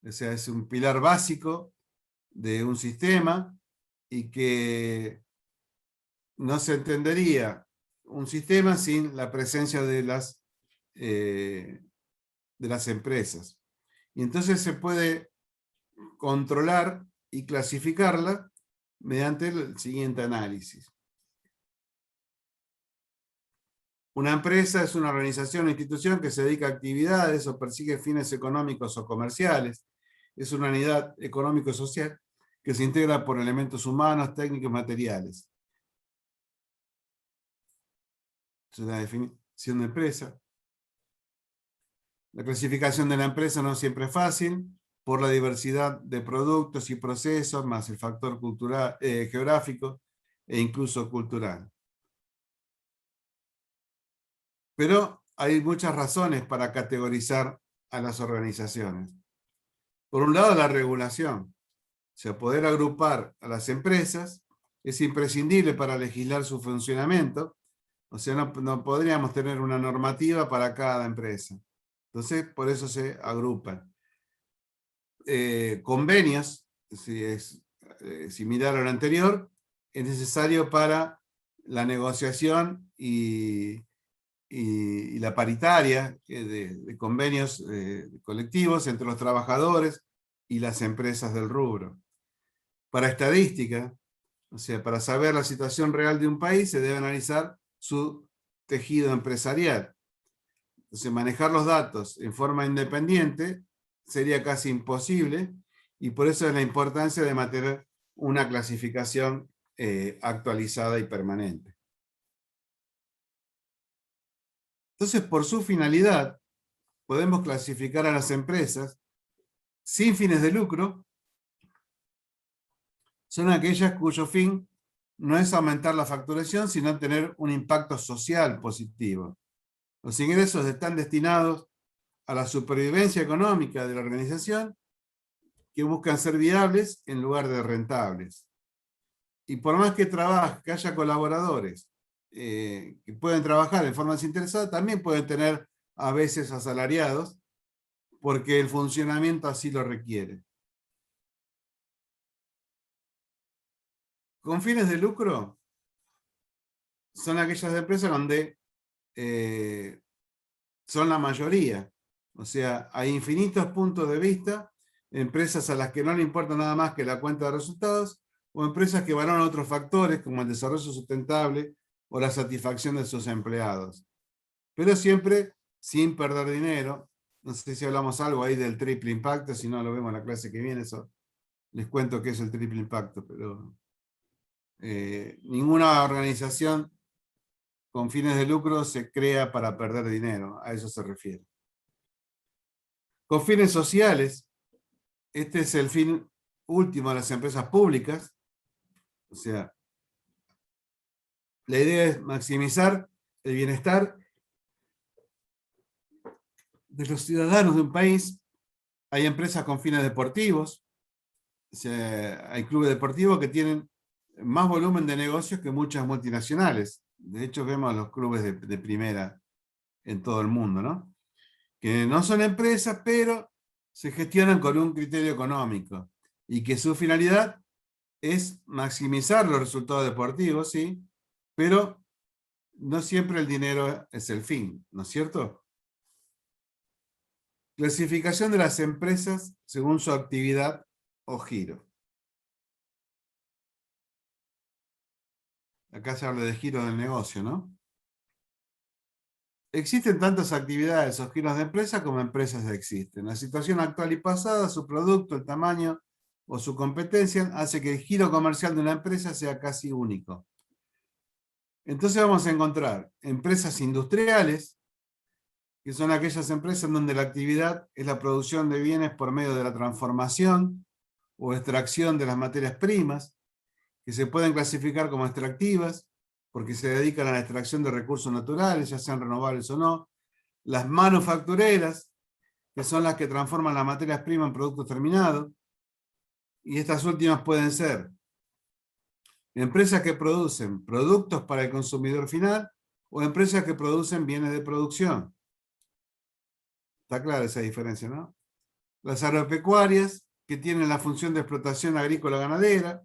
o sea, es un pilar básico de un sistema y que no se entendería un sistema sin la presencia de las empresas. Y entonces se puede controlar y clasificarla mediante el siguiente análisis. Una empresa es una organización o institución que se dedica a actividades o persigue fines económicos o comerciales. Es una unidad económico-social que se integra por elementos humanos, técnicos y materiales. Es una definición de empresa. La clasificación de la empresa no siempre es fácil, por la diversidad de productos y procesos, más el factor cultural, geográfico e incluso cultural. Pero hay muchas razones para categorizar a las organizaciones. Por un lado, la regulación. O sea, poder agrupar a las empresas es imprescindible para legislar su funcionamiento. O sea, no podríamos tener una normativa para cada empresa. Entonces, por eso se agrupan. Convenios, si es similar a lo anterior, es necesario para la negociación y la paritaria de convenios colectivos entre los trabajadores y las empresas del rubro. Para estadística, o sea, para saber la situación real de un país, se debe analizar su tejido empresarial. Entonces, manejar los datos en forma independiente sería casi imposible, y por eso es la importancia de mantener una clasificación actualizada y permanente. Entonces, por su finalidad, podemos clasificar a las empresas sin fines de lucro. Son aquellas cuyo fin no es aumentar la facturación, sino tener un impacto social positivo. Los ingresos están destinados a la supervivencia económica de la organización, que buscan ser viables en lugar de rentables. Y por más que trabaje, que haya colaboradores que pueden trabajar en forma desinteresada, también pueden tener a veces asalariados, porque el funcionamiento así lo requiere. Con fines de lucro son aquellas empresas donde son la mayoría. O sea, hay infinitos puntos de vista, empresas a las que no le importa nada más que la cuenta de resultados, o empresas que valoran otros factores como el desarrollo sustentable o la satisfacción de sus empleados. Pero siempre sin perder dinero. No sé si hablamos algo ahí del triple impacto, si no lo vemos en la clase que viene, eso les cuento qué es el triple impacto, pero ninguna organización con fines de lucro se crea para perder dinero, a eso se refiere. Con fines sociales, este es el fin último de las empresas públicas, o sea, la idea es maximizar el bienestar de los ciudadanos de un país. Hay empresas con fines deportivos, o sea, hay clubes deportivos que tienen más volumen de negocios que muchas multinacionales. De hecho, vemos los clubes de primera en todo el mundo, ¿no? Que no son empresas, pero se gestionan con un criterio económico y que su finalidad es maximizar los resultados deportivos, ¿sí? Pero no siempre el dinero es el fin, ¿no es cierto? Clasificación de las empresas según su actividad o giro. Acá se habla de giro del negocio, ¿no? Existen tantas actividades o giros de empresa como empresas existen. La situación actual y pasada, su producto, el tamaño o su competencia hace que el giro comercial de una empresa sea casi único. Entonces vamos a encontrar empresas industriales, que son aquellas empresas donde la actividad es la producción de bienes por medio de la transformación o extracción de las materias primas, que se pueden clasificar como extractivas, porque se dedican a la extracción de recursos naturales, ya sean renovables o no. Las manufactureras, que son las que transforman las materias primas en productos terminados, y estas últimas pueden ser empresas que producen productos para el consumidor final o empresas que producen bienes de producción. Está clara esa diferencia, ¿no? Las agropecuarias, que tienen la función de explotación agrícola ganadera.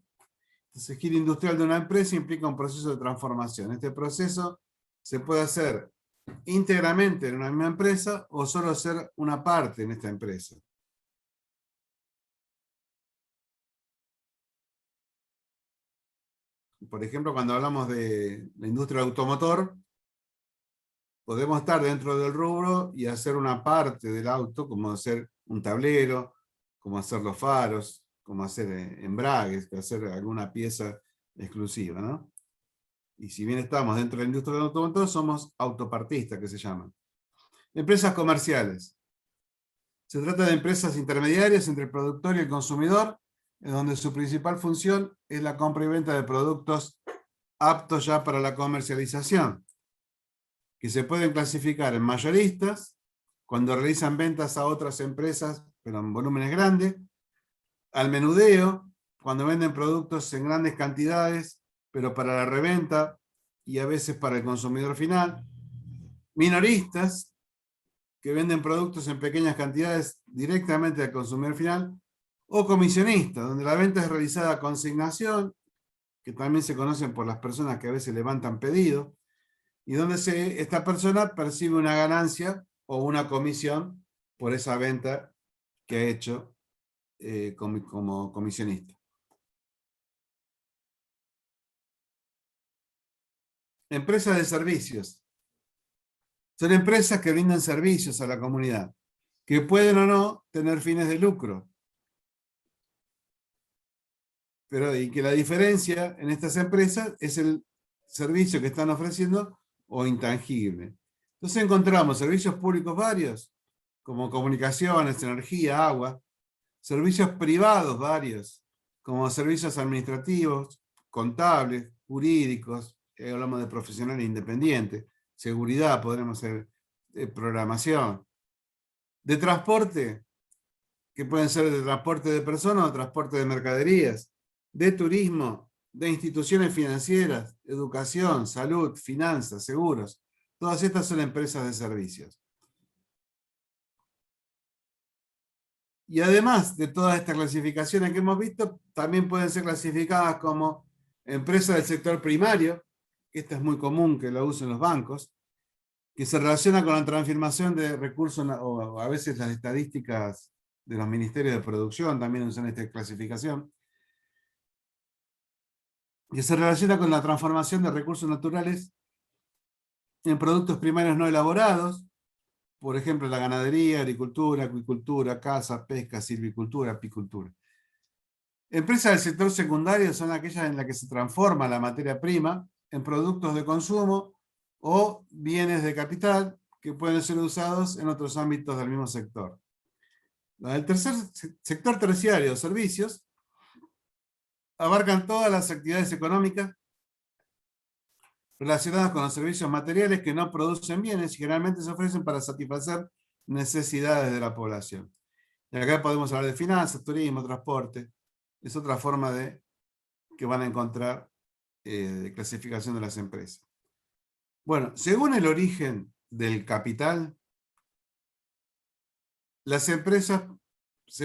Entonces, el giro industrial de una empresa implica un proceso de transformación. Este proceso se puede hacer íntegramente en una misma empresa o solo hacer una parte en esta empresa. Por ejemplo, cuando hablamos de la industria automotor, podemos estar dentro del rubro y hacer una parte del auto, como hacer un tablero, como hacer los faros, como hacer embragues, hacer alguna pieza exclusiva, ¿no? Y si bien estamos dentro de la industria del automotor, somos autopartistas, que se llaman. Empresas comerciales. Se trata de empresas intermediarias entre el productor y el consumidor, en donde su principal función es la compra y venta de productos aptos ya para la comercialización, que se pueden clasificar en mayoristas, cuando realizan ventas a otras empresas, pero en volúmenes grandes, al menudeo, cuando venden productos en grandes cantidades, pero para la reventa y a veces para el consumidor final, minoristas, que venden productos en pequeñas cantidades directamente al consumidor final, o comisionistas, donde la venta es realizada a consignación, que también se conocen por las personas que a veces levantan pedido, y donde esta persona percibe una ganancia o una comisión por esa venta que ha hecho como comisionista. Empresas de servicios. Son empresas que brindan servicios a la comunidad, que pueden o no tener fines de lucro. Pero y que la diferencia en estas empresas es el servicio que están ofreciendo o intangible. Entonces encontramos servicios públicos varios, como comunicaciones, energía, agua, servicios privados varios, como servicios administrativos, contables, jurídicos, hablamos de profesionales independientes, seguridad, podremos ser programación, de transporte, que pueden ser de transporte de personas o transporte de mercaderías, de turismo, de instituciones financieras, educación, salud, finanzas, seguros. Todas estas son empresas de servicios. Y además de todas estas clasificaciones que hemos visto, también pueden ser clasificadas como empresas del sector primario, que esta es muy común que lo usen los bancos, que se relaciona con la transformación de recursos, o a veces las estadísticas de los ministerios de producción también usan esta clasificación, que se relaciona con la transformación de recursos naturales en productos primarios no elaborados, por ejemplo, la ganadería, agricultura, acuicultura, caza, pesca, silvicultura, apicultura. Empresas del sector secundario son aquellas en las que se transforma la materia prima en productos de consumo o bienes de capital que pueden ser usados en otros ámbitos del mismo sector. El tercer sector terciario, servicios, abarcan todas las actividades económicas relacionadas con los servicios materiales que no producen bienes y generalmente se ofrecen para satisfacer necesidades de la población. Y acá podemos hablar de finanzas, turismo, transporte. Es otra forma de que van a encontrar de clasificación de las empresas. Bueno, según el origen del capital, las empresas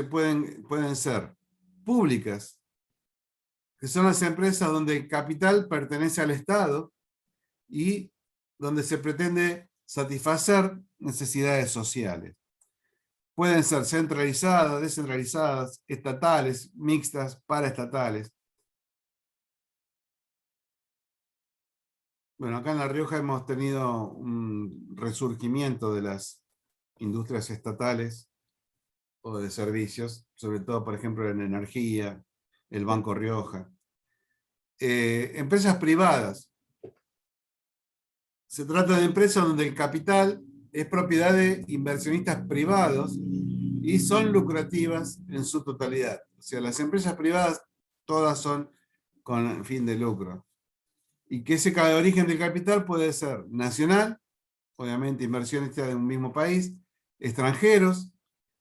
pueden ser públicas, que son las empresas donde el capital pertenece al Estado y donde se pretende satisfacer necesidades sociales. Pueden ser centralizadas, descentralizadas, estatales, mixtas, paraestatales. Bueno, acá en La Rioja hemos tenido un resurgimiento de las industrias estatales o de servicios, sobre todo, por ejemplo, en energía, el Banco Rioja. Empresas privadas. Se trata de empresas donde el capital es propiedad de inversionistas privados y son lucrativas en su totalidad. O sea, las empresas privadas todas son con fin de lucro. Y que ese origen del capital puede ser nacional, obviamente inversionistas de un mismo país, extranjeros,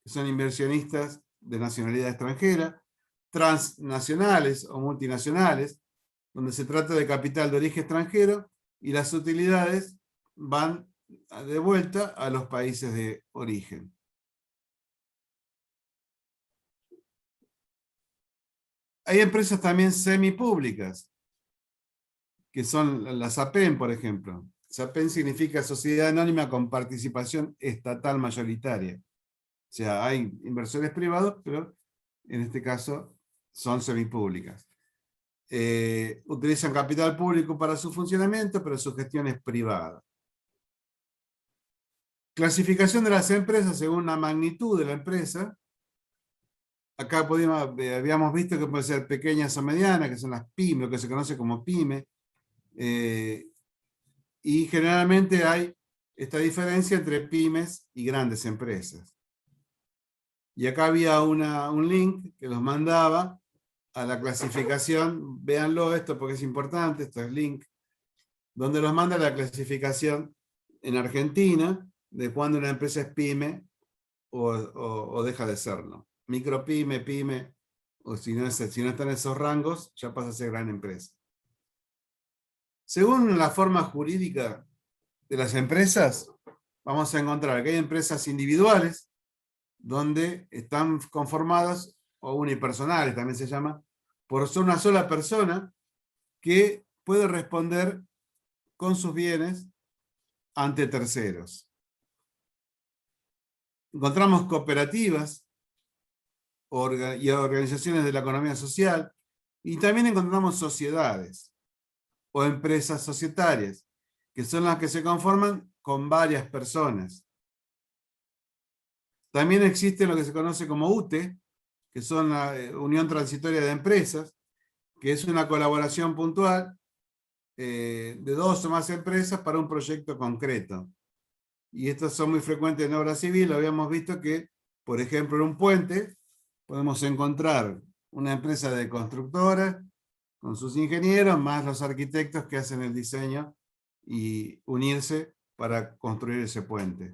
que son inversionistas de nacionalidad extranjera, transnacionales o multinacionales, donde se trata de capital de origen extranjero y las utilidades van de vuelta a los países de origen. Hay empresas también semipúblicas, que son las SAPEN, por ejemplo. SAPEN significa Sociedad Anónima con Participación Estatal Mayoritaria. O sea, hay inversores privados, pero en este caso son semipúblicas. Utilizan capital público para su funcionamiento, pero su gestión es privada. Clasificación de las empresas según la magnitud de la empresa. Acá habíamos visto que puede ser pequeñas o medianas, que son las pymes, lo que se conoce como pyme. Y generalmente hay esta diferencia entre pymes y grandes empresas. Y acá había un link que los mandaba a la clasificación, véanlo esto porque es importante, esto es link, donde los manda a la clasificación en Argentina de cuando una empresa es pyme o deja de serlo. Micropyme, pyme, o si no están en esos rangos, ya pasa a ser gran empresa. Según la forma jurídica de las empresas, vamos a encontrar que hay empresas individuales donde están conformadas, o unipersonales también se llama, por una sola persona que puede responder con sus bienes ante terceros. Encontramos cooperativas y organizaciones de la economía social, y también encontramos sociedades o empresas societarias, que son las que se conforman con varias personas. También existe lo que se conoce como UTE, que son la Unión Transitoria de Empresas, que es una colaboración puntual de dos o más empresas para un proyecto concreto. y estos son muy frecuentes en obra civil. Habíamos visto que, por ejemplo, en un puente podemos encontrar una empresa de constructora con sus ingenieros, más los arquitectos que hacen el diseño y unirse para construir ese puente.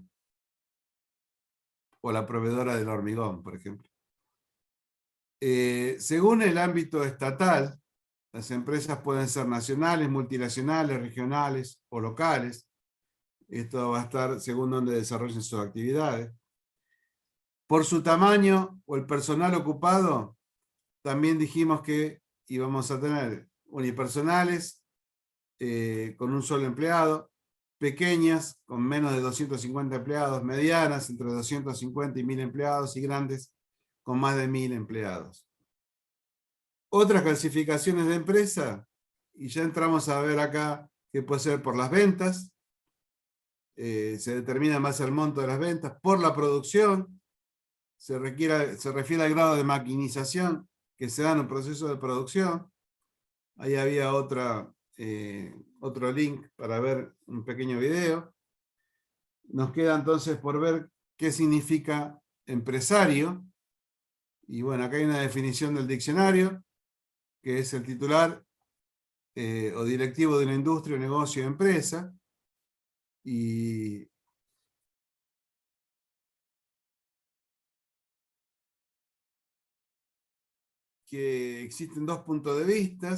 O la proveedora del hormigón, por ejemplo. Según el ámbito estatal, las empresas pueden ser nacionales, multinacionales, regionales o locales. Esto va a estar según donde desarrollen sus actividades. Por su tamaño o el personal ocupado, también dijimos que íbamos a tener unipersonales con un solo empleado, pequeñas con menos de 250 empleados, medianas entre 250 y 1000 empleados y grandes con más de 1000 empleados. Otras clasificaciones de empresa, y ya entramos a ver acá que puede ser por las ventas, se determina más el monto de las ventas, por la producción, se refiere al grado de maquinización que se da en el proceso de producción. Ahí había otro link para ver un pequeño video. Nos queda entonces por ver qué significa empresario. Y bueno, acá hay una definición del diccionario, que es el titular o directivo de una industria, negocio o empresa. Y que existen dos puntos de vista.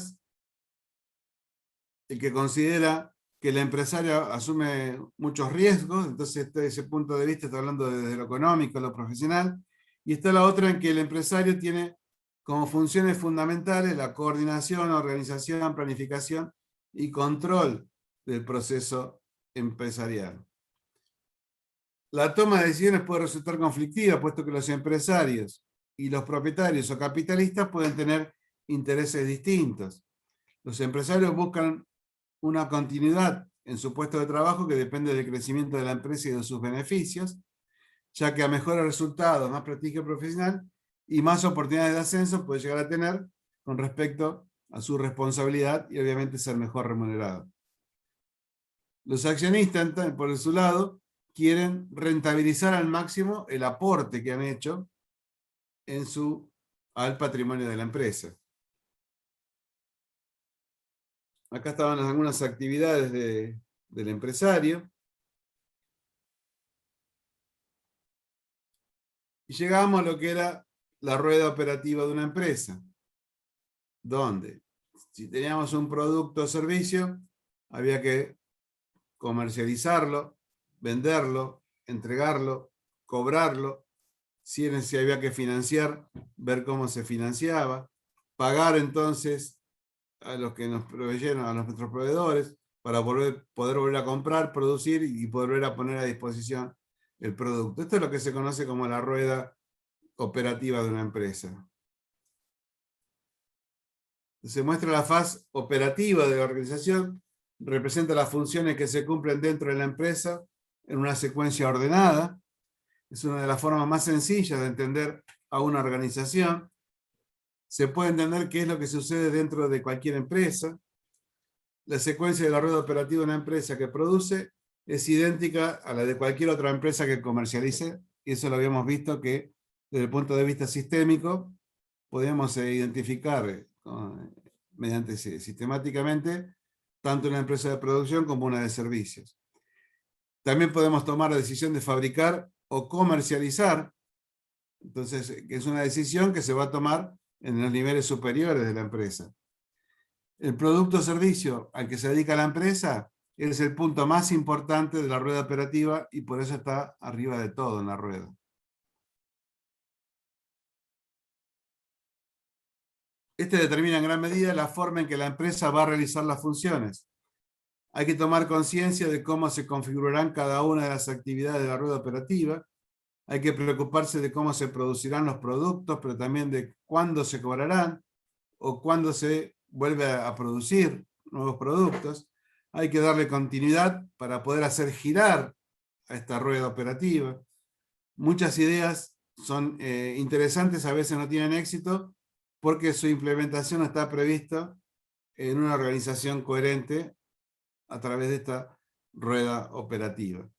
El que considera que el empresario asume muchos riesgos, entonces ese punto de vista está hablando desde lo económico, lo profesional, y está la otra en que el empresario tiene como funciones fundamentales la coordinación, organización, planificación y control del proceso empresarial. La toma de decisiones puede resultar conflictiva, puesto que los empresarios y los propietarios o capitalistas pueden tener intereses distintos. Los empresarios buscan una continuidad en su puesto de trabajo que depende del crecimiento de la empresa y de sus beneficios, ya que a mejores resultados, más prestigio profesional y más oportunidades de ascenso puede llegar a tener con respecto a su responsabilidad y obviamente ser mejor remunerado. Los accionistas, por su lado, quieren rentabilizar al máximo el aporte que han hecho al patrimonio de la empresa. Acá estaban algunas actividades del empresario. Y llegamos a lo que era la rueda operativa de una empresa, donde si teníamos un producto o servicio, había que comercializarlo, venderlo, entregarlo, cobrarlo, si había que financiar, ver cómo se financiaba, pagar entonces a los que nos proveyeron, a nuestros proveedores, para poder volver a comprar, producir y volver a poner a disposición el producto. Esto es lo que se conoce como la rueda operativa de una empresa. Se muestra la faz operativa de la organización, representa las funciones que se cumplen dentro de la empresa en una secuencia ordenada. Es una de las formas más sencillas de entender a una organización. Se puede entender qué es lo que sucede dentro de cualquier empresa. La secuencia de la rueda operativa de una empresa que produce es idéntica a la de cualquier otra empresa que comercialice, y eso lo habíamos visto que desde el punto de vista sistémico podemos identificar mediante sistemáticamente tanto una empresa de producción como una de servicios. También podemos tomar la decisión de fabricar o comercializar, entonces es una decisión que se va a tomar en los niveles superiores de la empresa. El producto o servicio al que se dedica la empresa es el punto más importante de la rueda operativa y por eso está arriba de todo en la rueda. Este determina en gran medida la forma en que la empresa va a realizar las funciones. Hay que tomar conciencia de cómo se configurarán cada una de las actividades de la rueda operativa. Hay que preocuparse de cómo se producirán los productos, pero también de cuándo se cobrarán o cuándo se vuelve a producir nuevos productos. Hay que darle continuidad para poder hacer girar a esta rueda operativa. Muchas ideas son interesantes, a veces no tienen éxito, porque su implementación está prevista en una organización coherente a través de esta rueda operativa.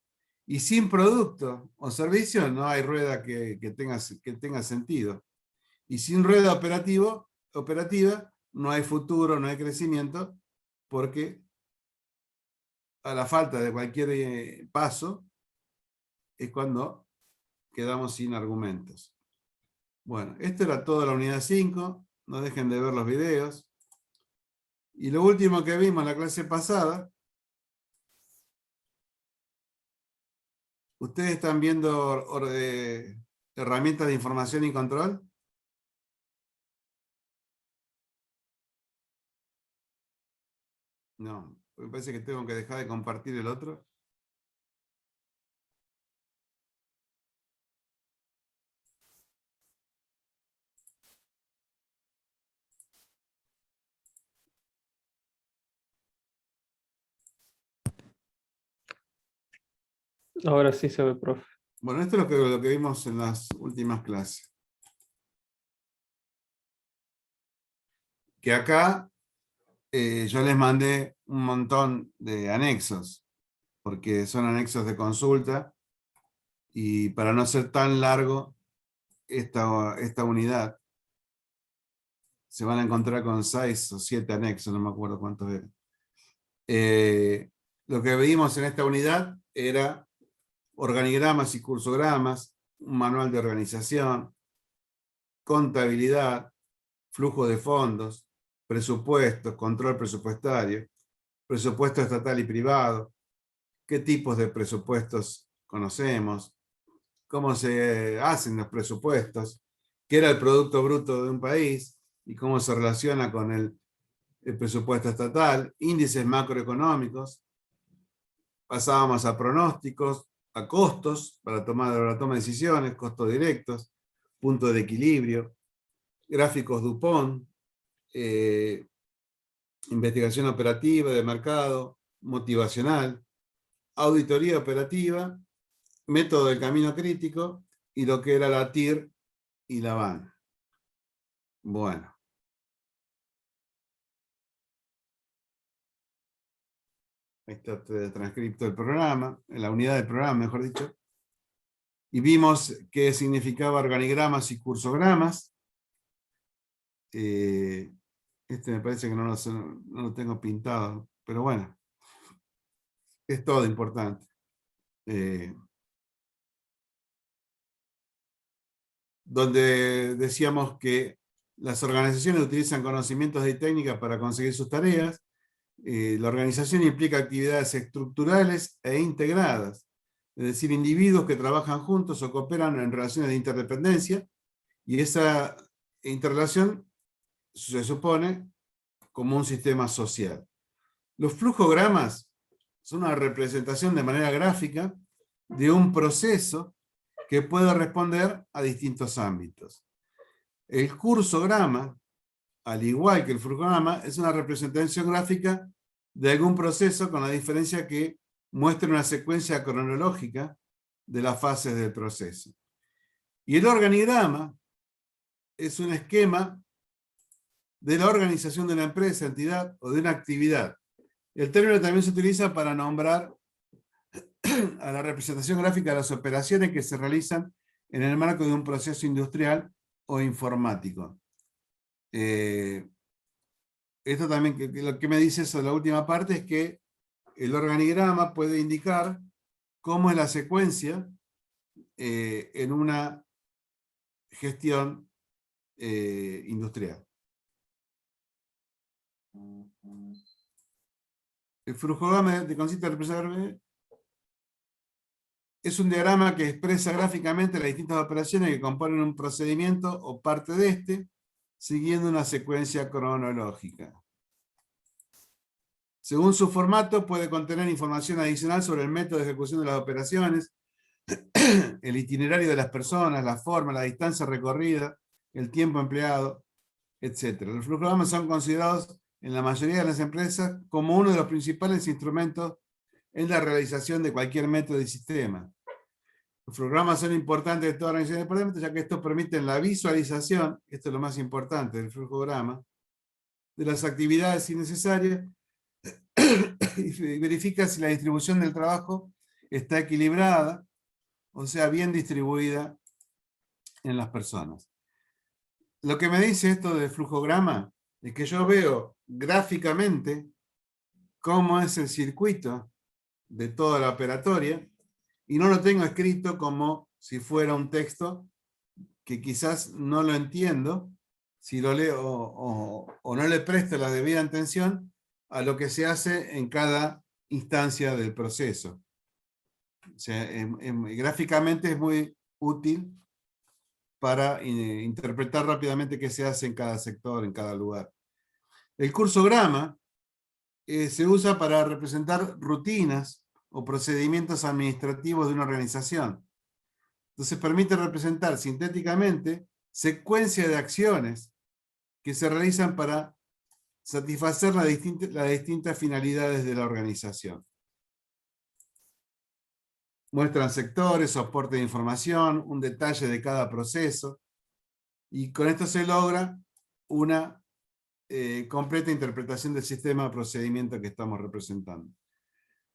Y sin producto o servicio no hay rueda que tenga sentido. Y sin rueda operativa no hay futuro, no hay crecimiento, porque a la falta de cualquier paso es cuando quedamos sin argumentos. Bueno, esto era toda la unidad 5. No dejen de ver los videos. Y lo último que vimos en la clase pasada, ¿ustedes están viendo herramientas de información y control? No, me parece que tengo que dejar de compartir el otro. Ahora sí se ve, profe. Bueno, esto es lo que vimos en las últimas clases. Que acá yo les mandé un montón de anexos, porque son anexos de consulta, y para no ser tan largo esta unidad, se van a encontrar con 6 o 7 anexos, no me acuerdo cuántos eran. Lo que vimos en esta unidad era organigramas y cursogramas, un manual de organización, contabilidad, flujo de fondos, presupuestos, control presupuestario, presupuesto estatal y privado, qué tipos de presupuestos conocemos, cómo se hacen los presupuestos, qué era el Producto Bruto de un país y cómo se relaciona con el presupuesto estatal, índices macroeconómicos. Pasábamos a pronósticos, a costos para la toma de decisiones, costos directos, punto de equilibrio, gráficos Dupont, investigación operativa de mercado, motivacional, auditoría operativa, método del camino crítico y lo que era la TIR y la VAN. Bueno. Ahí está el transcripto del programa, en la unidad del programa, mejor dicho. Y vimos qué significaba organigramas y cursogramas. Este me parece que no lo tengo pintado, pero bueno, es todo importante. Donde decíamos que las organizaciones utilizan conocimientos y técnicas para conseguir sus tareas. La organización implica actividades estructurales e integradas, es decir, individuos que trabajan juntos o cooperan en relaciones de interdependencia, y esa interrelación se supone como un sistema social. Los flujogramas son una representación de manera gráfica de un proceso que puede responder a distintos ámbitos. El cursograma, al igual que el flujograma, es una representación gráfica de algún proceso, con la diferencia que muestra una secuencia cronológica de las fases del proceso. Y el organigrama es un esquema de la organización de una empresa, entidad o de una actividad. El término también se utiliza para nombrar a la representación gráfica de las operaciones que se realizan en el marco de un proceso industrial o informático. Esto también, lo que me dice eso de la última parte es que el organigrama puede indicar cómo es la secuencia en una gestión industrial. El flujograma de consiste en representar es un diagrama que expresa gráficamente las distintas operaciones que componen un procedimiento o parte de este, siguiendo una secuencia cronológica. Según su formato, puede contener información adicional sobre el método de ejecución de las operaciones, el itinerario de las personas, la forma, la distancia recorrida, el tiempo empleado, etc. Los flujogramas son considerados en la mayoría de las empresas como uno de los principales instrumentos en la realización de cualquier método y sistema. Los flujogramas son importantes de toda organización de departamentos, ya que estos permiten la visualización, esto es lo más importante del flujograma, de las actividades innecesarias y verifica si la distribución del trabajo está equilibrada, o sea, bien distribuida en las personas. Lo que me dice esto del flujograma es que yo veo gráficamente cómo es el circuito de toda la operatoria y no lo tengo escrito como si fuera un texto que quizás no lo entiendo si lo leo o no le presto la debida atención a lo que se hace en cada instancia del proceso. O sea, gráficamente es muy útil para interpretar rápidamente qué se hace en cada sector, en cada lugar. El cursograma se usa para representar rutinas o procedimientos administrativos de una organización. Entonces permite representar sintéticamente secuencia de acciones que se realizan para satisfacer las distintas finalidades de la organización. Muestran sectores, soporte de información, un detalle de cada proceso, y con esto se logra una completa interpretación del sistema de procedimiento que estamos representando.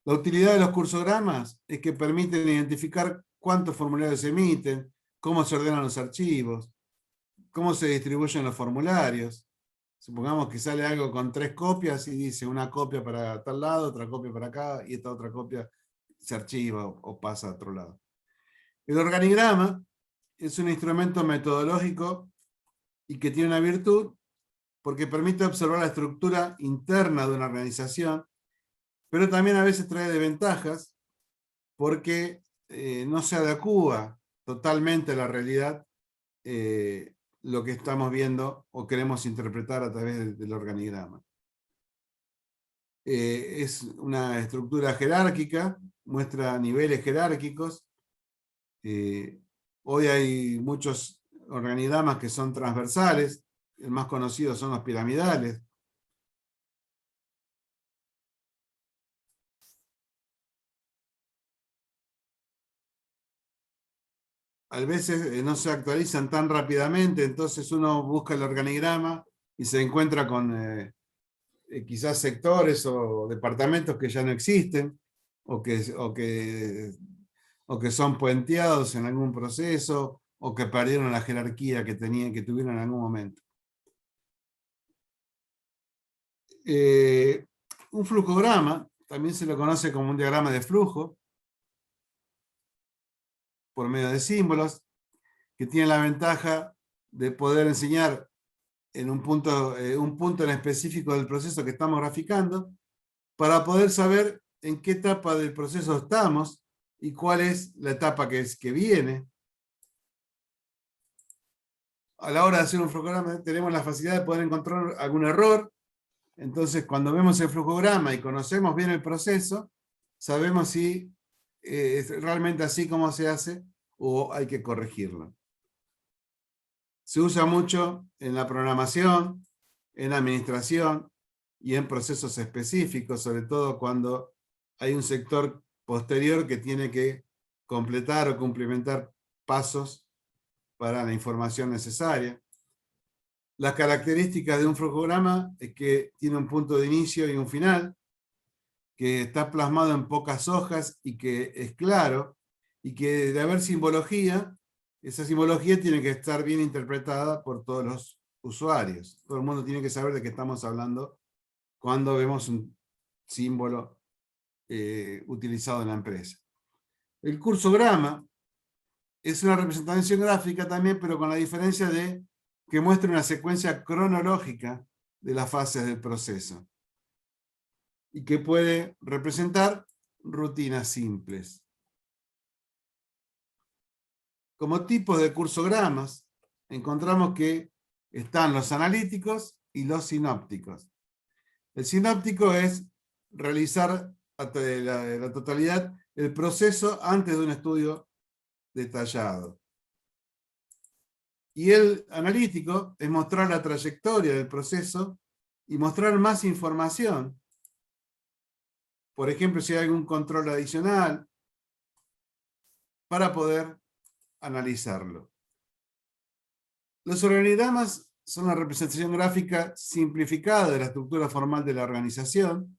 La utilidad de los cursogramas es que permiten identificar cuántos formularios se emiten, cómo se ordenan los archivos, cómo se distribuyen los formularios. Supongamos que sale algo con 3 copias y dice una copia para tal lado, otra copia para acá, y esta otra copia se archiva o pasa a otro lado. El organigrama es un instrumento metodológico y que tiene una virtud porque permite observar la estructura interna de una organización, pero también a veces trae desventajas porque no se adecúa totalmente a la realidad lo que estamos viendo o queremos interpretar a través del organigrama. Es una estructura jerárquica, muestra niveles jerárquicos. Hoy hay muchos organigramas que son transversales, el más conocido son los piramidales. A veces no se actualizan tan rápidamente, entonces uno busca el organigrama y se encuentra con quizás sectores o departamentos que ya no existen, o que son puenteados en algún proceso, o que perdieron la jerarquía que tuvieron en algún momento. Un flujograma también se lo conoce como un diagrama de flujo, por medio de símbolos, que tiene la ventaja de poder enseñar en un punto en específico del proceso que estamos graficando, para poder saber en qué etapa del proceso estamos y cuál es la etapa que viene. A la hora de hacer un flujograma tenemos la facilidad de poder encontrar algún error. Entonces, cuando vemos el flujograma y conocemos bien el proceso, sabemos si es realmente así como se hace o hay que corregirlo. Se usa mucho en la programación, en administración y en procesos específicos, sobre todo cuando hay un sector posterior que tiene que completar o complementar pasos para la información necesaria. Las características de un flujograma es que tiene un punto de inicio y un final, que está plasmado en pocas hojas y que es claro, y que de haber simbología, esa simbología tiene que estar bien interpretada por todos los usuarios. Todo el mundo tiene que saber de qué estamos hablando cuando vemos un símbolo utilizado en la empresa. El cursograma es una representación gráfica también, pero con la diferencia de que muestra una secuencia cronológica de las fases del proceso y que puede representar rutinas simples. Como tipos de cursogramas, encontramos que están los analíticos y los sinópticos. El sinóptico es realizar la totalidad del proceso antes de un estudio detallado. Y el analítico es mostrar la trayectoria del proceso y mostrar más información. Por ejemplo, si hay algún control adicional, para poder analizarlo. Los organigramas son una representación gráfica simplificada de la estructura formal de la organización.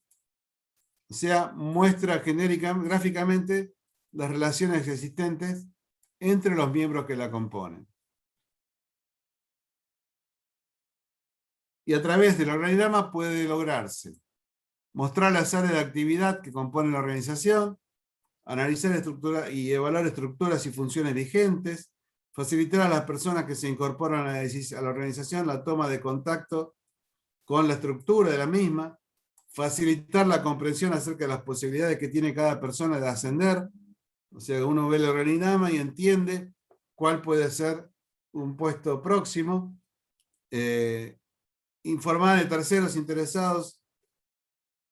O sea, muestra gráficamente las relaciones existentes entre los miembros que la componen. Y a través del organigrama puede lograrse mostrar las áreas de actividad que componen la organización, analizar estructuras y evaluar estructuras y funciones vigentes, facilitar a las personas que se incorporan a la organización la toma de contacto con la estructura de la misma, facilitar la comprensión acerca de las posibilidades que tiene cada persona de ascender. O sea, uno ve el organigrama y entiende cuál puede ser un puesto próximo. Informar a terceros interesados,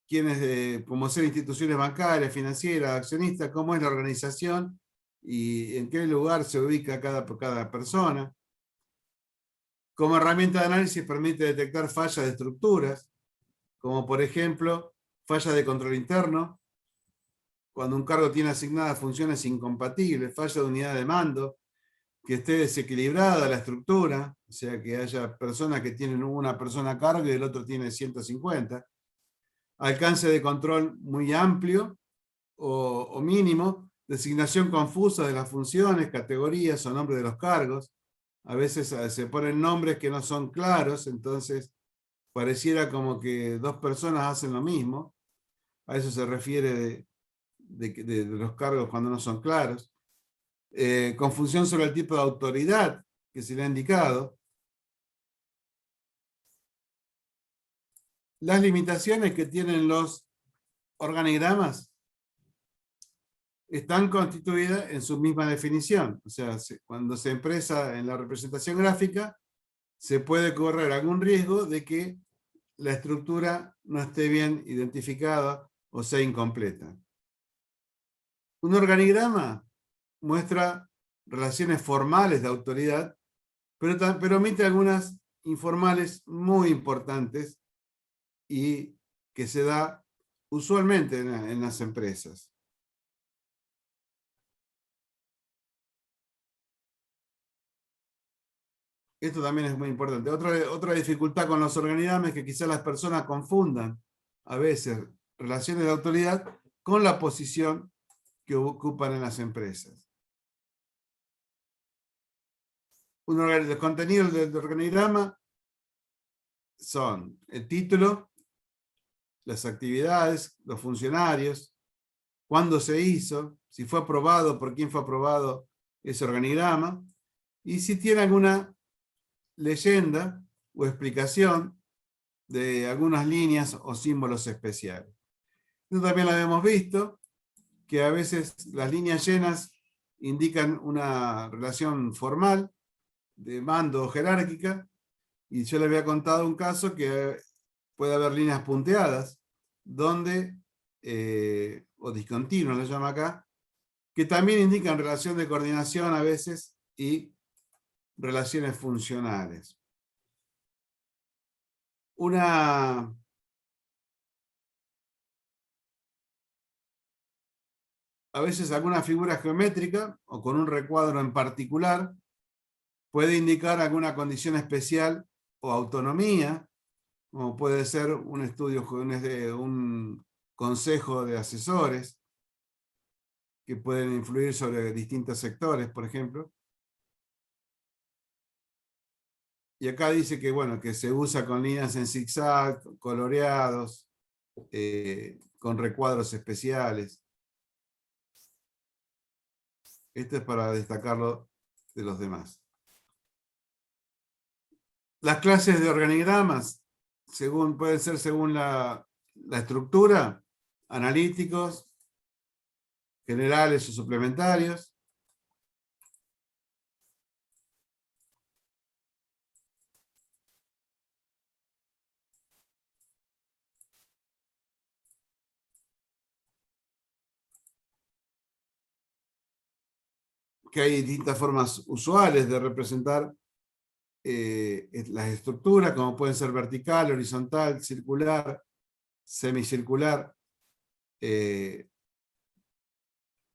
quienes, como ser instituciones bancarias, financieras, accionistas, cómo es la organización y en qué lugar se ubica cada persona. Como herramienta de análisis permite detectar fallas de estructuras, como por ejemplo, falla de control interno, cuando un cargo tiene asignadas funciones incompatibles, falla de unidad de mando, que esté desequilibrada la estructura, o sea, que haya personas que tienen una persona a cargo y el otro tiene 150, alcance de control muy amplio o mínimo, designación confusa de las funciones, categorías o nombres de los cargos. A veces se ponen nombres que no son claros, entonces pareciera como que dos personas hacen lo mismo. A eso se refiere de los cargos cuando no son claros. Confusión sobre el tipo de autoridad que se le ha indicado. Las limitaciones que tienen los organigramas están constituidas en su misma definición. O sea, cuando se expresa en la representación gráfica, se puede correr algún riesgo de que la estructura no esté bien identificada o sea incompleta. Un organigrama muestra relaciones formales de autoridad, pero omite algunas informales muy importantes y que se da usualmente en las empresas. Esto también es muy importante. Otra dificultad con los organigramas es que quizás las personas confundan a veces relaciones de autoridad con la posición que ocupan en las empresas. Los contenidos del organigrama son el título, las actividades, los funcionarios, cuándo se hizo, si fue aprobado, por quién fue aprobado ese organigrama, y si tiene alguna leyenda o explicación de algunas líneas o símbolos especiales. Esto también lo habíamos visto, que a veces las líneas llenas indican una relación formal de mando o jerárquica, y yo le había contado un caso que puede haber líneas punteadas, donde, o discontinuas le llama acá, que también indican relación de coordinación a veces y relaciones funcionales. A veces alguna figura geométrica o con un recuadro en particular puede indicar alguna condición especial o autonomía, como puede ser un estudio, un consejo de asesores que pueden influir sobre distintos sectores, por ejemplo. Y acá dice que, bueno, que se usa con líneas en zigzag, coloreados, con recuadros especiales. Esto es para destacarlo de los demás. Las clases de organigramas pueden ser según la estructura, analíticos, generales o suplementarios. Que hay distintas formas usuales de representar las estructuras, como pueden ser vertical, horizontal, circular, semicircular,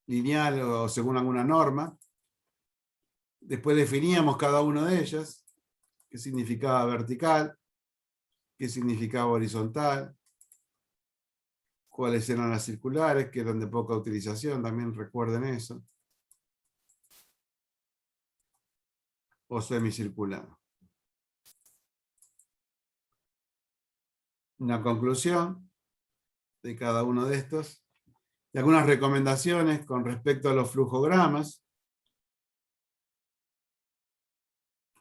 lineal o según alguna norma. Después definíamos cada una de ellas, qué significaba vertical, qué significaba horizontal, cuáles eran las circulares, que eran de poca utilización, también recuerden eso. O semicircular. Una conclusión de cada uno de estos. Y algunas recomendaciones con respecto a los flujogramas,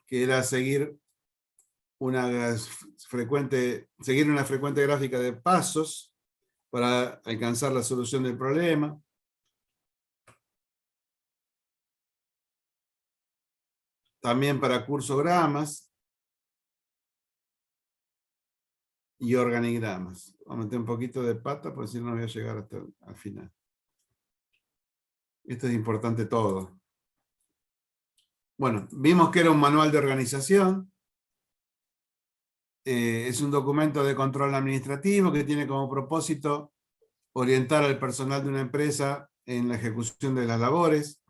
que era seguir una frecuente gráfica de pasos para alcanzar la solución del problema. También para cursogramas y organigramas. Vamos a meter un poquito de pata, porque si no, no voy a llegar hasta al final. Esto es importante todo. Bueno, vimos que era un manual de organización. Es un documento de control administrativo que tiene como propósito orientar al personal de una empresa en la ejecución de las labores.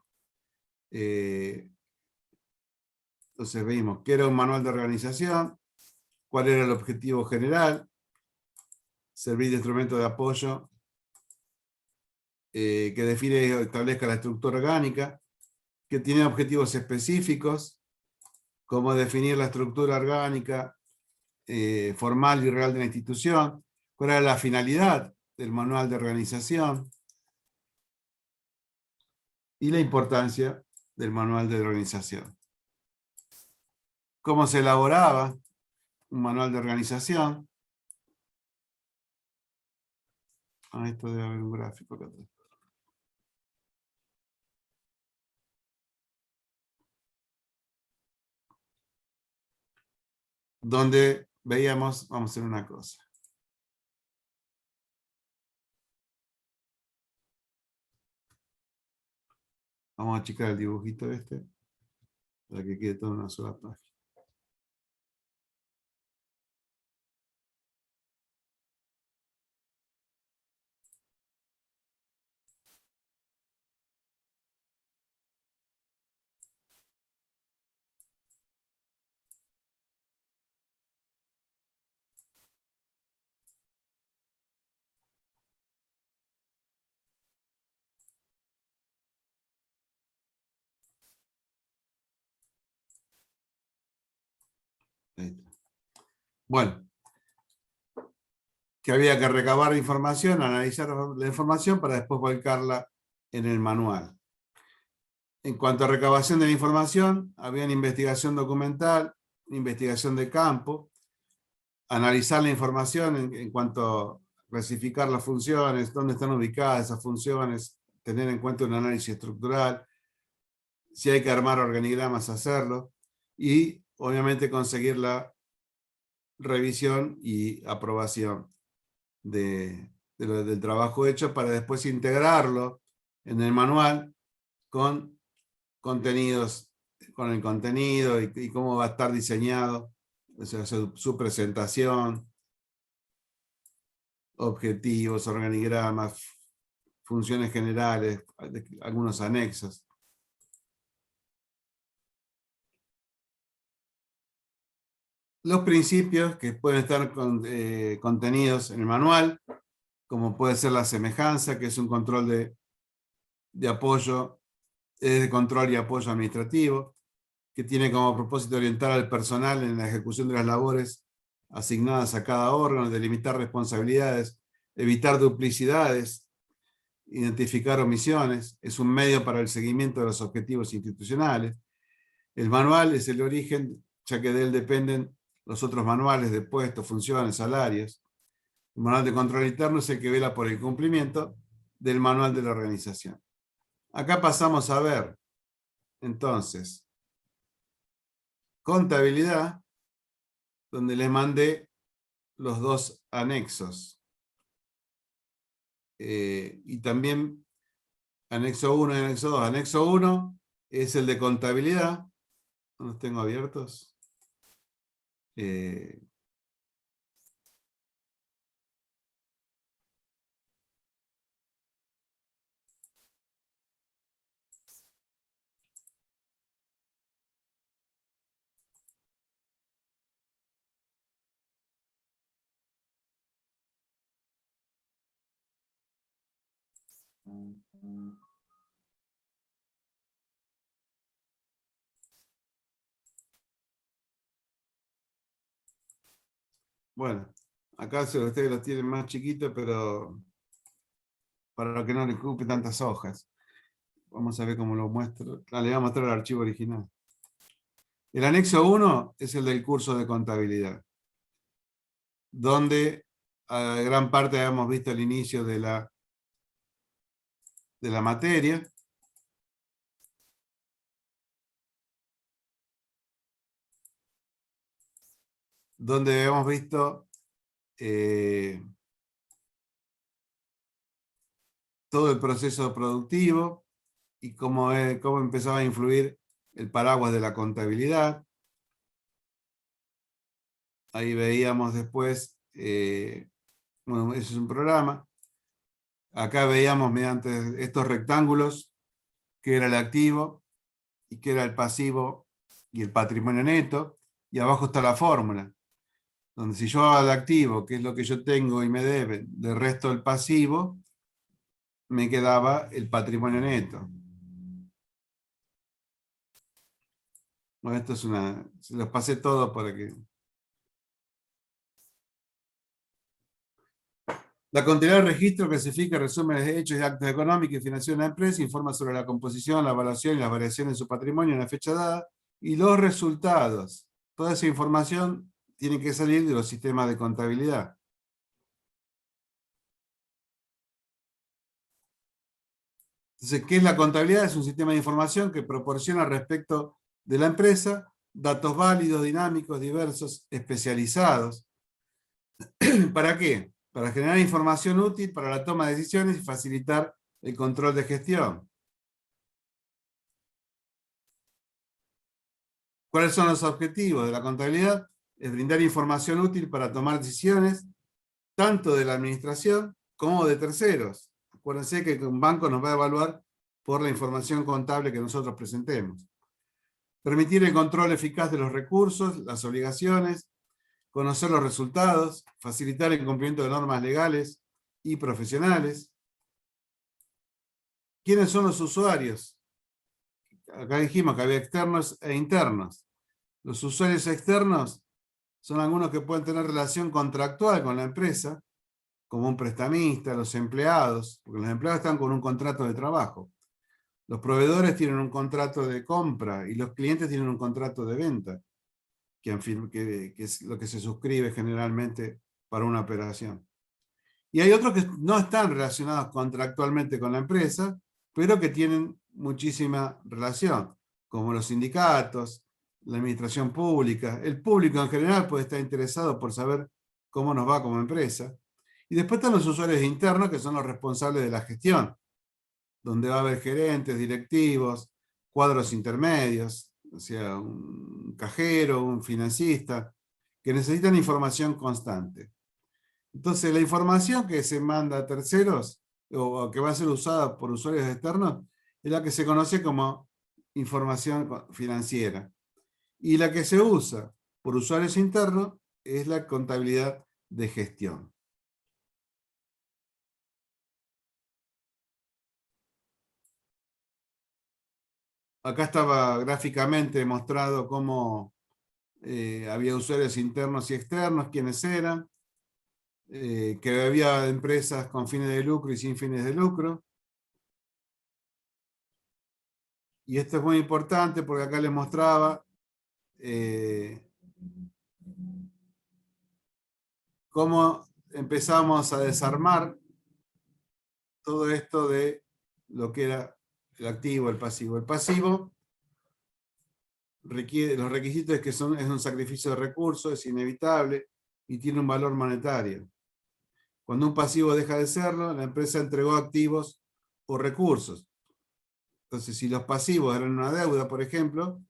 Entonces vimos que era un manual de organización, cuál era el objetivo general, servir de instrumento de apoyo que define y establezca la estructura orgánica, que tiene objetivos específicos, como definir la estructura orgánica formal y real de la institución, cuál era la finalidad del manual de organización y la importancia del manual de organización. Cómo se elaboraba un manual de organización. Esto debe haber un gráfico acá atrás. Donde veíamos, vamos a hacer una cosa. Vamos a achicar el dibujito este, para que quede toda una sola página. Ahí está. Bueno, que había que recabar información, analizar la información para después volcarla en el manual. En cuanto a recabación de la información, había una investigación documental, investigación de campo, analizar la información en cuanto a clasificar las funciones, dónde están ubicadas esas funciones, tener en cuenta un análisis estructural, si hay que armar organigramas, hacerlo, y obviamente conseguir la revisión y aprobación del trabajo hecho para después integrarlo en el manual con contenidos, con el contenido y cómo va a estar diseñado, o sea, su presentación, objetivos, organigramas, funciones generales, algunos anexos. Los principios que pueden estar contenidos en el manual, como puede ser la semejanza, que es un control de apoyo, de control y apoyo administrativo, que tiene como propósito orientar al personal en la ejecución de las labores asignadas a cada órgano, delimitar responsabilidades, evitar duplicidades, identificar omisiones, es un medio para el seguimiento de los objetivos institucionales. El manual es el origen, ya que de él dependen los otros manuales de puestos, funciones, salarios. El manual de control interno es el que vela por el cumplimiento del manual de la organización. Acá pasamos a ver, entonces, contabilidad, donde le mandé los dos anexos. Y también anexo 1 y anexo 2. Anexo 1 es el de contabilidad. ¿No los tengo abiertos? Bueno, acá ustedes los tienen más chiquitos, pero para que no les ocupe tantas hojas. Vamos a ver cómo lo muestro. Le voy a mostrar el archivo original. El anexo 1 es el del curso de contabilidad, donde gran parte habíamos visto el inicio de la materia. Donde hemos visto todo el proceso productivo y cómo empezaba a influir el paraguas de la contabilidad. Ahí veíamos después, bueno, ese es un programa. Acá veíamos mediante estos rectángulos qué era el activo y qué era el pasivo y el patrimonio neto. Y abajo está la fórmula, donde si yo hago el activo, que es lo que yo tengo y me deben, del resto del pasivo, me quedaba el patrimonio neto. Bueno, esto es se los pasé todos para que... La contabilidad del registro clasifica resúmenes de hechos y actos económicos y financieros de la empresa, informa sobre la composición, la evaluación y las variaciones de su patrimonio en la fecha dada y los resultados. Toda esa información tiene que salir de los sistemas de contabilidad. Entonces, ¿qué es la contabilidad? Es un sistema de información que proporciona respecto de la empresa datos válidos, dinámicos, diversos, especializados. ¿Para qué? Para generar información útil para la toma de decisiones y facilitar el control de gestión. ¿Cuáles son los objetivos de la contabilidad? Es brindar información útil para tomar decisiones, tanto de la administración como de terceros. Acuérdense que un banco nos va a evaluar por la información contable que nosotros presentemos. Permitir el control eficaz de los recursos, las obligaciones, conocer los resultados, facilitar el cumplimiento de normas legales y profesionales. ¿Quiénes son los usuarios? Acá dijimos que había externos e internos. Los usuarios externos son algunos que pueden tener relación contractual con la empresa, como un prestamista, los empleados, porque los empleados están con un contrato de trabajo. Los proveedores tienen un contrato de compra y los clientes tienen un contrato de venta, que es lo que se suscribe generalmente para una operación. Y hay otros que no están relacionados contractualmente con la empresa, pero que tienen muchísima relación, como los sindicatos, la administración pública. El público en general puede estar interesado por saber cómo nos va como empresa. Y después están los usuarios internos, que son los responsables de la gestión, donde va a haber gerentes, directivos, cuadros intermedios, o sea, un cajero, un financista, que necesitan información constante. Entonces, la información que se manda a terceros o que va a ser usada por usuarios externos es la que se conoce como información financiera. Y la que se usa por usuarios internos es la contabilidad de gestión. Acá estaba gráficamente mostrado cómo había usuarios internos y externos, quiénes eran, que había empresas con fines de lucro y sin fines de lucro. Y esto es muy importante porque acá les mostraba cómo empezamos a desarmar todo esto de lo que era el activo, el pasivo. El pasivo requiere, los requisitos es que es un sacrificio de recursos, es inevitable y tiene un valor monetario. Cuando un pasivo deja de serlo, la empresa entregó activos o recursos. Entonces, si los pasivos eran una deuda, por ejemplo,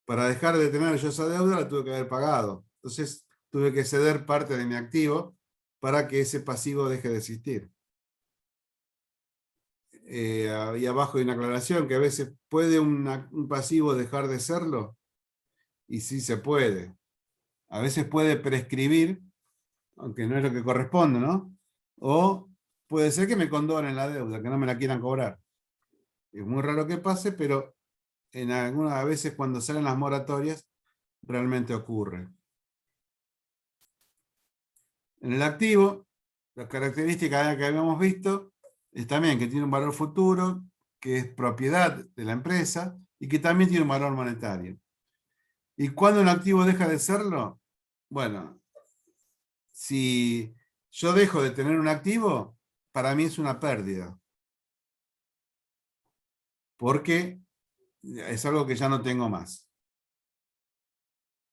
para dejar de tener yo esa deuda, la tuve que haber pagado. Entonces, tuve que ceder parte de mi activo para que ese pasivo deje de existir. Ahí abajo hay una aclaración que a veces puede un pasivo dejar de serlo, y sí se puede. A veces puede prescribir, aunque no es lo que corresponde, ¿no? O puede ser que me condonen la deuda, que no me la quieran cobrar. Es muy raro que pase, pero en algunas veces cuando salen las moratorias, realmente ocurre. En el activo, las características que habíamos visto es también que tiene un valor futuro, que es propiedad de la empresa y que también tiene un valor monetario. ¿Y cuándo un activo deja de serlo? Bueno, si yo dejo de tener un activo, para mí es una pérdida. Porque es algo que ya no tengo más.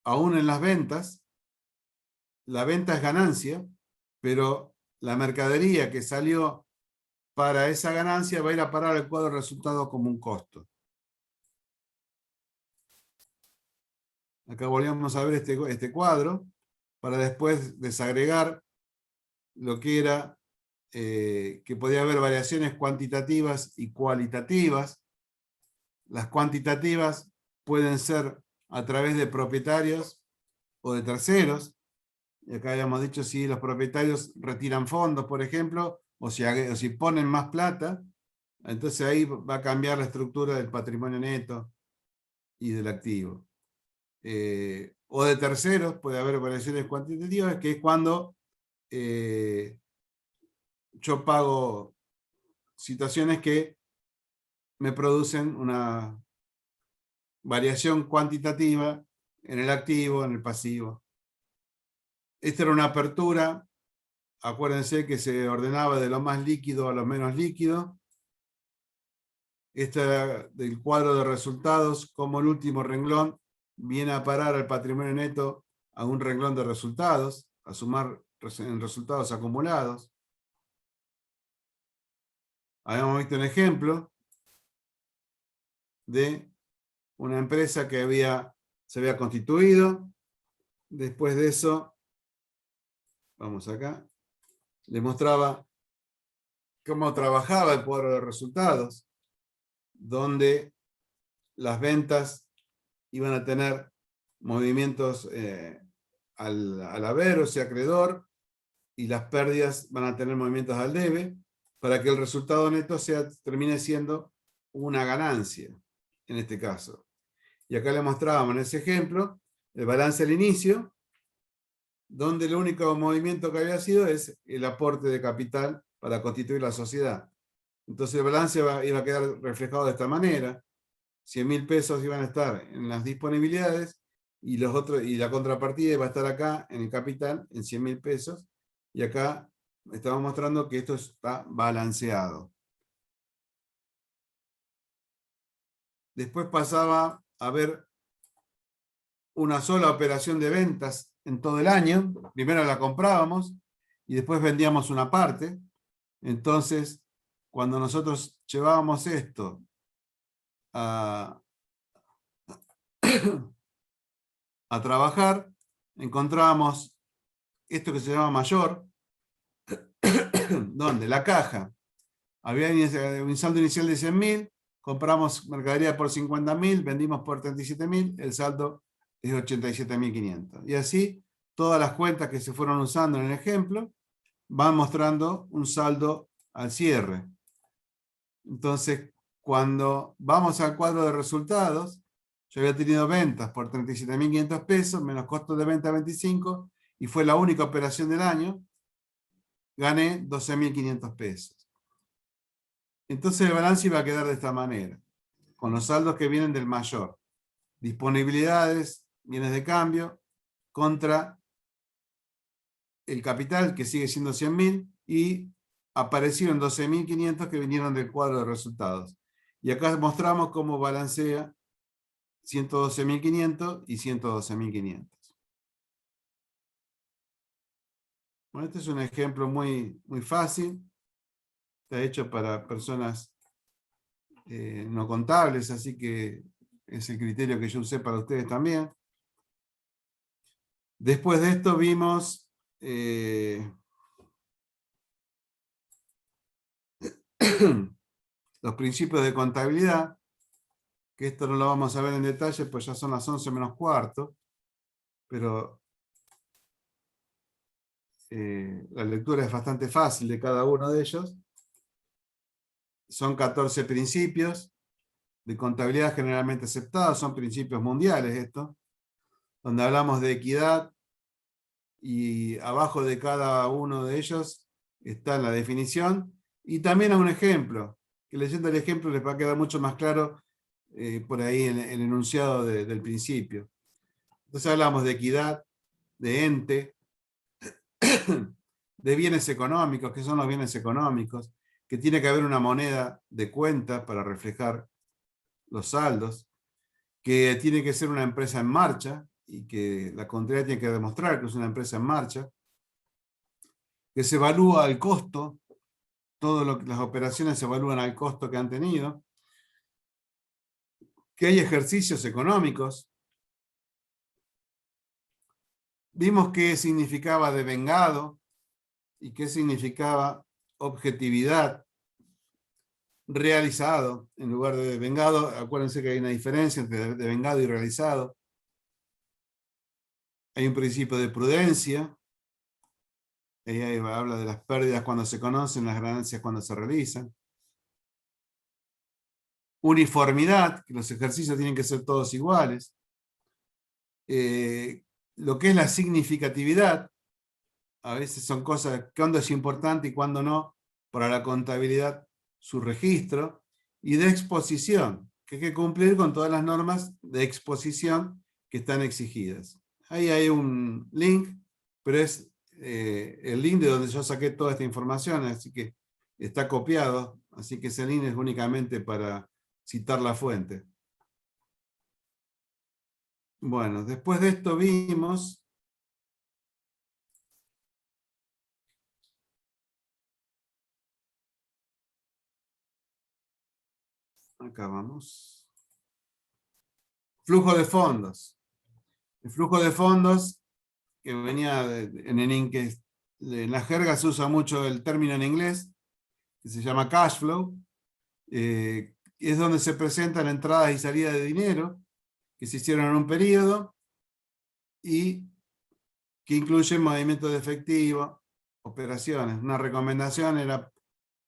Aún en las ventas, la venta es ganancia, pero la mercadería que salió para esa ganancia va a ir a parar al cuadro de resultados como un costo. Acá volvemos a ver este cuadro para después desagregar lo que era que podía haber variaciones cuantitativas y cualitativas. Las cuantitativas pueden ser a través de propietarios o de terceros. Y acá habíamos dicho si los propietarios retiran fondos, por ejemplo, o si ponen más plata, entonces ahí va a cambiar la estructura del patrimonio neto y del activo. O de terceros, puede haber variaciones cuantitativas, que es cuando yo pago situaciones que me producen una variación cuantitativa en el activo, en el pasivo. Esta era una apertura, acuérdense que se ordenaba de lo más líquido a lo menos líquido. Esta del cuadro de resultados, como el último renglón viene a parar al patrimonio neto a un renglón de resultados, a sumar en resultados acumulados. Habíamos visto un ejemplo de una empresa que se había constituido. Después de eso, vamos acá, les mostraba cómo trabajaba el cuadro de resultados, donde las ventas iban a tener movimientos al haber, o sea, acreedor, y las pérdidas van a tener movimientos al debe, para que el resultado neto termine siendo una ganancia, en este caso. Y acá le mostrábamos en ese ejemplo el balance al inicio, donde el único movimiento que había sido es el aporte de capital para constituir la sociedad. Entonces el balance iba a quedar reflejado de esta manera. 100.000 pesos iban a estar en las disponibilidades y la contrapartida iba a estar acá en el capital en 100.000 pesos, y acá estamos mostrando que esto está balanceado. Después pasaba a ver una sola operación de ventas en todo el año. Primero la comprábamos y después vendíamos una parte. Entonces, cuando nosotros llevábamos esto a trabajar, encontrábamos esto que se llama mayor, donde la caja había un saldo inicial de 100.000, compramos mercadería por 50.000, vendimos por 37.000, el saldo es 87.500. Y así, todas las cuentas que se fueron usando en el ejemplo van mostrando un saldo al cierre. Entonces, cuando vamos al cuadro de resultados, yo había tenido ventas por 37.500 pesos, menos costos de venta 25, y fue la única operación del año, gané 12.500 pesos. Entonces el balance iba a quedar de esta manera, con los saldos que vienen del mayor. Disponibilidades, bienes de cambio, contra el capital, que sigue siendo 100.000, y aparecieron 12.500 que vinieron del cuadro de resultados. Y acá mostramos cómo balancea 112.500 y 112.500. Bueno, este es un ejemplo muy, muy fácil. Está hecho para personas no contables, así que es el criterio que yo usé para ustedes también. Después de esto vimos los principios de contabilidad, que esto no lo vamos a ver en detalle, pues ya son las 11 menos cuarto, pero La lectura es bastante fácil de cada uno de ellos. Son 14 principios de contabilidad generalmente aceptados, son principios mundiales estos, donde hablamos de equidad y abajo de cada uno de ellos está la definición y también un ejemplo, que leyendo el ejemplo les va a quedar mucho más claro por ahí el enunciado del principio. Entonces hablamos de equidad, de ente, de bienes económicos, que son los bienes económicos, que tiene que haber una moneda de cuenta para reflejar los saldos, que tiene que ser una empresa en marcha y que la contabilidad tiene que demostrar que es una empresa en marcha, que se evalúa el costo, las operaciones se evalúan al costo que han tenido, que hay ejercicios económicos. Vimos qué significaba devengado y qué significaba objetividad, realizado en lugar de devengado. Acuérdense que hay una diferencia entre devengado y realizado. Hay un principio de prudencia. Ella habla de las pérdidas cuando se conocen, las ganancias cuando se realizan. Uniformidad, que los ejercicios tienen que ser todos iguales. Lo que es la significatividad, a veces son cosas, cuándo es importante y cuándo no, para la contabilidad, su registro, y de exposición, que hay que cumplir con todas las normas de exposición que están exigidas. Ahí hay un link, pero es el link de donde yo saqué toda esta información, así que está copiado, así que ese link es únicamente para citar la fuente. Bueno, después de esto vimos acá vamos. Flujo de fondos. El flujo de fondos, que venía en la jerga se usa mucho el término en inglés, que se llama cash flow, es donde se presentan entradas y salidas de dinero que se hicieron en un periodo y que incluyen movimientos de efectivo, operaciones. Una recomendación era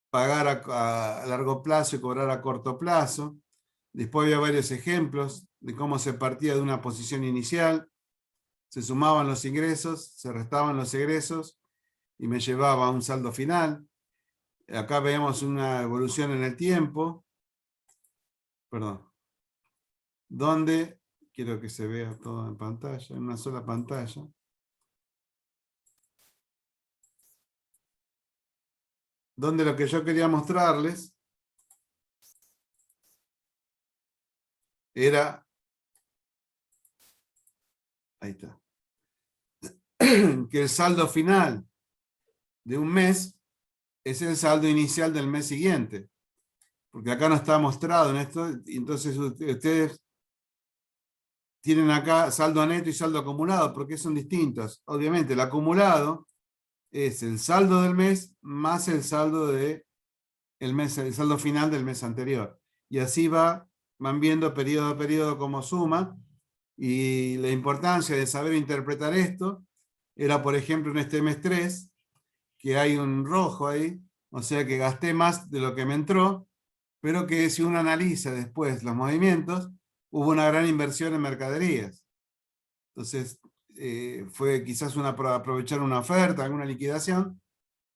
pagar a largo plazo y cobrar a corto plazo. Después había varios ejemplos de cómo se partía de una posición inicial, se sumaban los ingresos, se restaban los egresos y me llevaba a un saldo final. Acá vemos una evolución en el tiempo, perdón, donde, quiero que se vea todo en pantalla, en una sola pantalla. Donde lo que yo quería mostrarles era, ahí está, que el saldo final de un mes es el saldo inicial del mes siguiente. Porque acá no está mostrado en esto, y entonces ustedes tienen acá saldo neto y saldo acumulado, porque son distintos. Obviamente el acumulado es el saldo del mes más el saldo el saldo final del mes anterior. Y así van viendo periodo a periodo como suma, y la importancia de saber interpretar esto era, por ejemplo, en este mes 3, que hay un rojo ahí, o sea que gasté más de lo que me entró, pero que si uno analiza después los movimientos, hubo una gran inversión en mercaderías. Entonces, fue quizás aprovechar una oferta, alguna liquidación,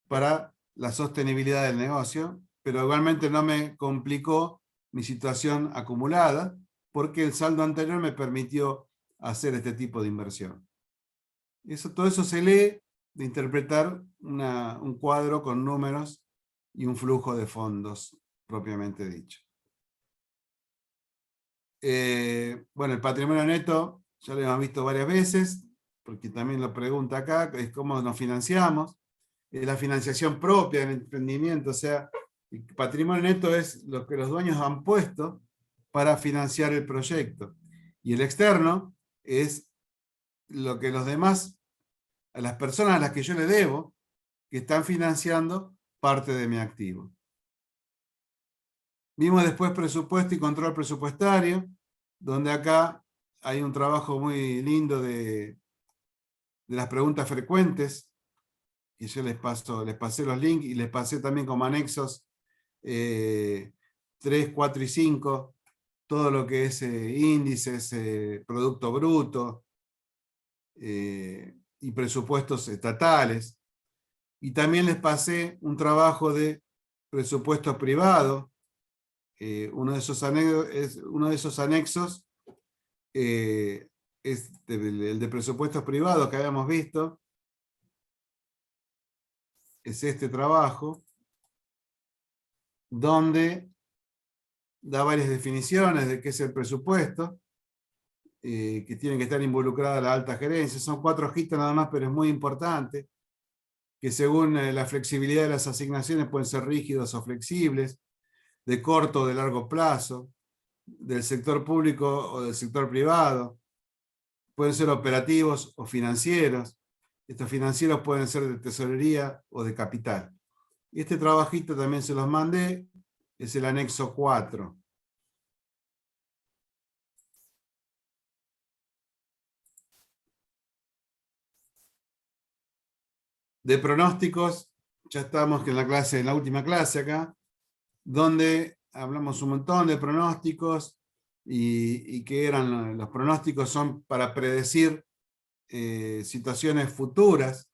para la sostenibilidad del negocio, pero igualmente no me complicó mi situación acumulada, porque el saldo anterior me permitió hacer este tipo de inversión. Todo eso se lee de interpretar un cuadro con números y un flujo de fondos propiamente dicho. Bueno, el patrimonio neto ya lo hemos visto varias veces, porque también lo pregunta acá, es cómo nos financiamos. La financiación propia del emprendimiento, o sea, el patrimonio neto es lo que los dueños han puesto para financiar el proyecto. Y el externo es lo que los demás, a las personas a las que yo le debo, que están financiando parte de mi activo. Vimos después presupuesto y control presupuestario, donde acá hay un trabajo muy lindo de las preguntas frecuentes, que yo les pasé los links y les pasé también como anexos 3, 4 y 5, todo lo que es índices, producto bruto y presupuestos estatales. Y también les pasé un trabajo de presupuesto privado. Uno de esos anexos es el de presupuestos privados que habíamos visto. Es este trabajo, donde da varias definiciones de qué es el presupuesto, que tienen que estar involucrada la alta gerencia. Son 4 hojitas nada más, pero es muy importante, que según la flexibilidad de las asignaciones pueden ser rígidos o flexibles, de corto o de largo plazo, del sector público o del sector privado, pueden ser operativos o financieros. Estos financieros pueden ser de tesorería o de capital. Y este trabajito también se los mandé, es el anexo 4. De pronósticos, ya estamos en la última clase acá, donde hablamos un montón de pronósticos y que eran los pronósticos son para predecir situaciones futuras.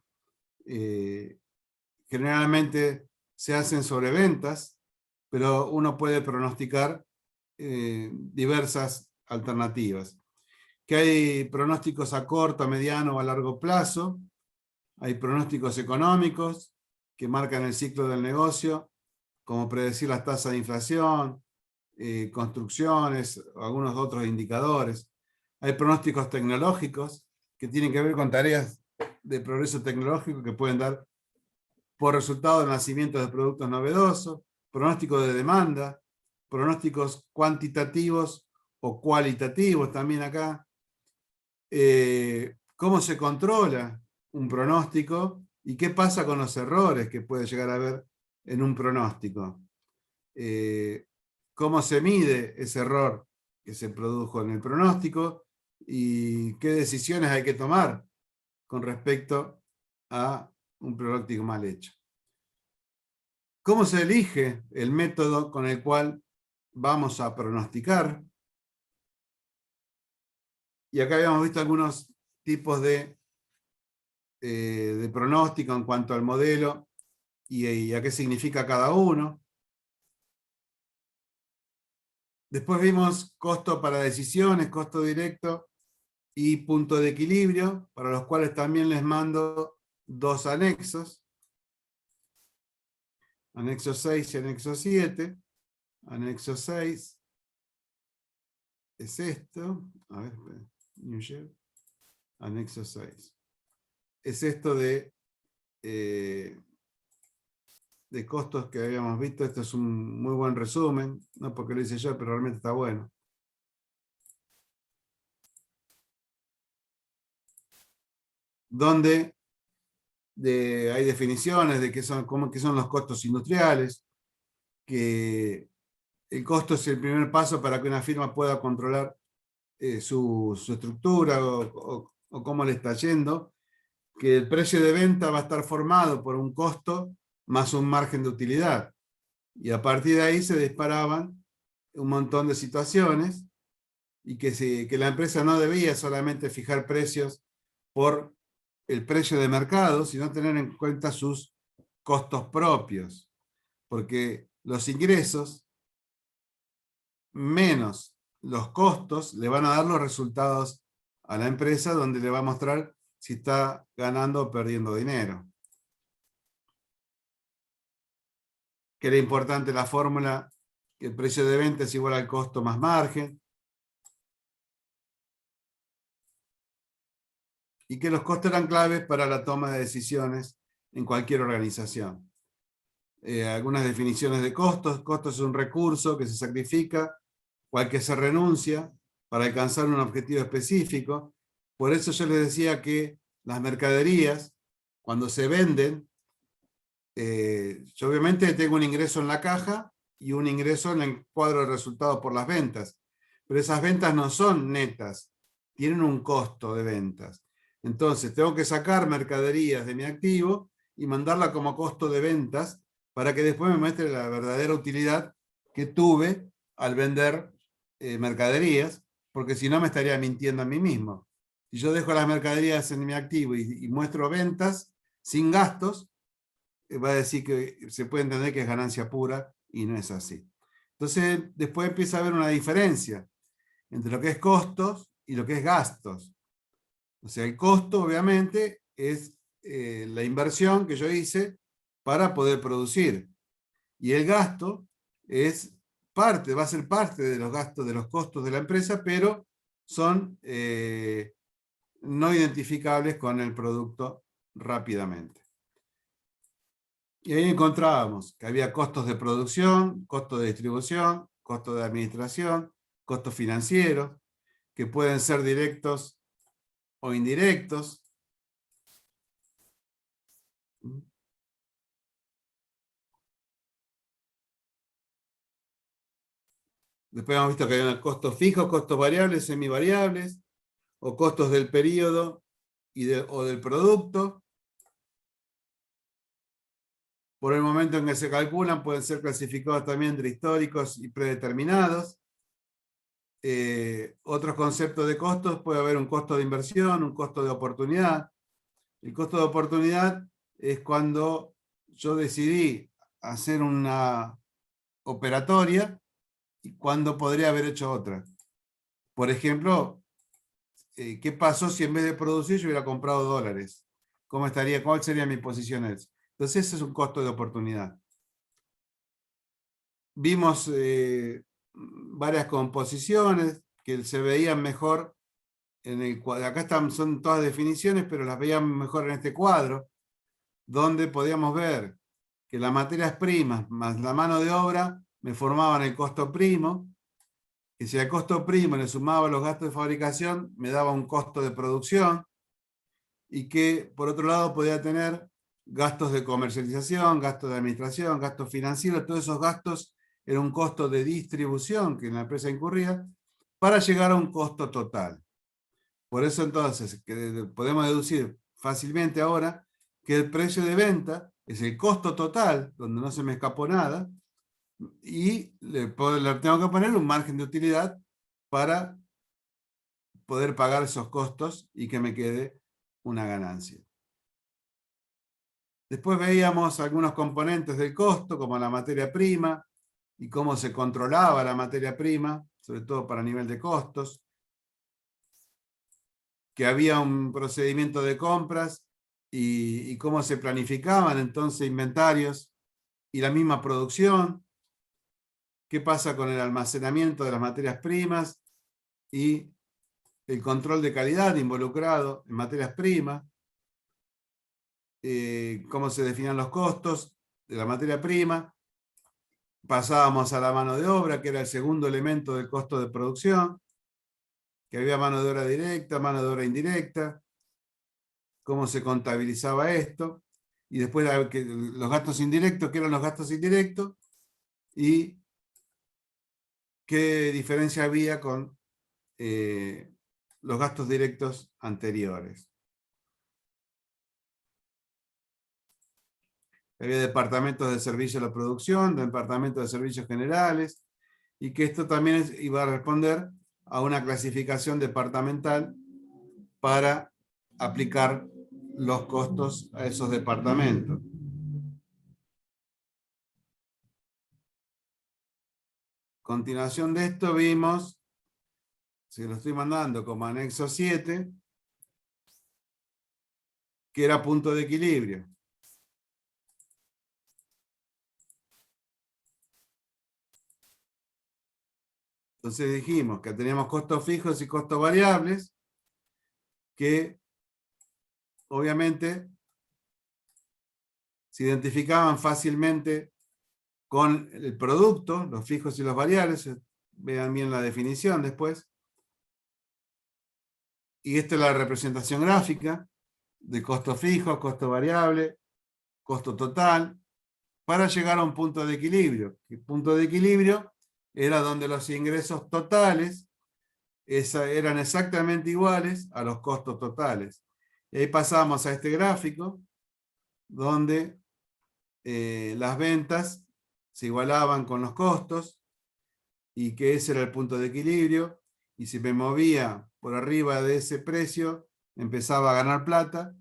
Generalmente se hacen sobre ventas, pero uno puede pronosticar diversas alternativas. Que hay pronósticos a corto, a mediano o a largo plazo. Hay pronósticos económicos que marcan el ciclo del negocio, como predecir las tasas de inflación, construcciones, o algunos otros indicadores. Hay pronósticos tecnológicos que tienen que ver con tareas de progreso tecnológico que pueden dar por resultado del nacimiento de productos novedosos, pronósticos de demanda, pronósticos cuantitativos o cualitativos también acá. ¿Cómo se controla un pronóstico y qué pasa con los errores que puede llegar a haber en un pronóstico? ¿Cómo se mide ese error que se produjo en el pronóstico y qué decisiones hay que tomar con respecto a un pronóstico mal hecho? ¿Cómo se elige el método con el cual vamos a pronosticar? Y acá habíamos visto algunos tipos de pronóstico en cuanto al modelo y a qué significa cada uno. Después vimos costo para decisiones, costo directo y punto de equilibrio, para los cuales también les mando 2 anexos. Anexo 6 y anexo 7. Anexo 6 es esto. A ver, New Share. Anexo 6. Es esto de costos que habíamos visto. Esto es un muy buen resumen, no porque lo hice yo, pero realmente está bueno. Donde hay definiciones de qué son los costos industriales, que el costo es el primer paso para que una firma pueda controlar su estructura o cómo le está yendo, que el precio de venta va a estar formado por un costo más un margen de utilidad. Y a partir de ahí se disparaban un montón de situaciones y que la empresa no debía solamente fijar precios por el precio de mercado, sino tener en cuenta sus costos propios, porque los ingresos menos los costos le van a dar los resultados a la empresa, donde le va a mostrar si está ganando o perdiendo dinero. Que era importante la fórmula, que el precio de venta es igual al costo más margen, y que los costos eran claves para la toma de decisiones en cualquier organización. Algunas definiciones de costos. Costos es un recurso que se sacrifica o al que se renuncia para alcanzar un objetivo específico. Por eso yo les decía que las mercaderías, cuando se venden, yo obviamente tengo un ingreso en la caja y un ingreso en el cuadro de resultados por las ventas, pero esas ventas no son netas, tienen un costo de ventas. Entonces tengo que sacar mercaderías de mi activo y mandarla como costo de ventas para que después me muestre la verdadera utilidad que tuve al vender mercaderías, porque si no me estaría mintiendo a mí mismo. Si yo dejo las mercaderías en mi activo y muestro ventas sin gastos, va a decir que se puede entender que es ganancia pura y no es así. Entonces, después empieza a haber una diferencia entre lo que es costos y lo que es gastos. O sea, el costo, obviamente, es la inversión que yo hice para poder producir. Y el gasto es parte, va a ser parte de los gastos, de los costos de la empresa, pero son no identificables con el producto rápidamente. Y ahí encontrábamos que había costos de producción, costos de distribución, costos de administración, costos financieros, que pueden ser directos o indirectos. Después hemos visto que hay costos fijos, costos variables, semivariables, o costos del periodo o del producto. Por el momento en que se calculan, pueden ser clasificados también entre históricos y predeterminados. Otros conceptos de costos, puede haber un costo de inversión, un costo de oportunidad. El costo de oportunidad es cuando yo decidí hacer una operatoria y cuando podría haber hecho otra. Por ejemplo, ¿qué pasó si en vez de producir yo hubiera comprado dólares? ¿Cómo estaría? ¿Cuál sería mi posición? Entonces ese es un costo de oportunidad. Vimos varias composiciones que se veían mejor en el cuadro. Acá son todas definiciones, pero las veíamos mejor en este cuadro, donde podíamos ver que las materias primas más la mano de obra me formaban el costo primo, que si al costo primo le sumaba los gastos de fabricación, me daba un costo de producción, y que por otro lado podía tener gastos de comercialización, gastos de administración, gastos financieros. Todos esos gastos eran un costo de distribución que la empresa incurría para llegar a un costo total. Por eso entonces podemos deducir fácilmente ahora que el precio de venta es el costo total, donde no se me escapó nada, y le tengo que poner un margen de utilidad para poder pagar esos costos y que me quede una ganancia. Después veíamos algunos componentes del costo, como la materia prima, y cómo se controlaba la materia prima, sobre todo para nivel de costos, que había un procedimiento de compras y cómo se planificaban entonces inventarios y la misma producción, qué pasa con el almacenamiento de las materias primas y el control de calidad involucrado en materias primas, cómo se definían los costos de la materia prima. Pasábamos a la mano de obra, que era el segundo elemento del costo de producción, que había mano de obra directa, mano de obra indirecta, cómo se contabilizaba esto, y después los gastos indirectos, qué eran los gastos indirectos, y qué diferencia había con los gastos directos anteriores. Había departamentos de servicio a la producción, departamentos de servicios generales, y que esto también iba a responder a una clasificación departamental para aplicar los costos a esos departamentos. Continuación de esto vimos, se lo estoy mandando como anexo 7, que era punto de equilibrio. Entonces dijimos que teníamos costos fijos y costos variables, que obviamente se identificaban fácilmente con el producto, los fijos y los variables. Vean bien la definición después. Y esta es la representación gráfica de costo fijo, costo variable, costo total, para llegar a un punto de equilibrio. El punto de equilibrio era donde los ingresos totales eran exactamente iguales a los costos totales. Y ahí pasamos a este gráfico, donde las ventas se igualaban con los costos y que ese era el punto de equilibrio, y si me movía por arriba de ese precio, empezaba a ganar plata,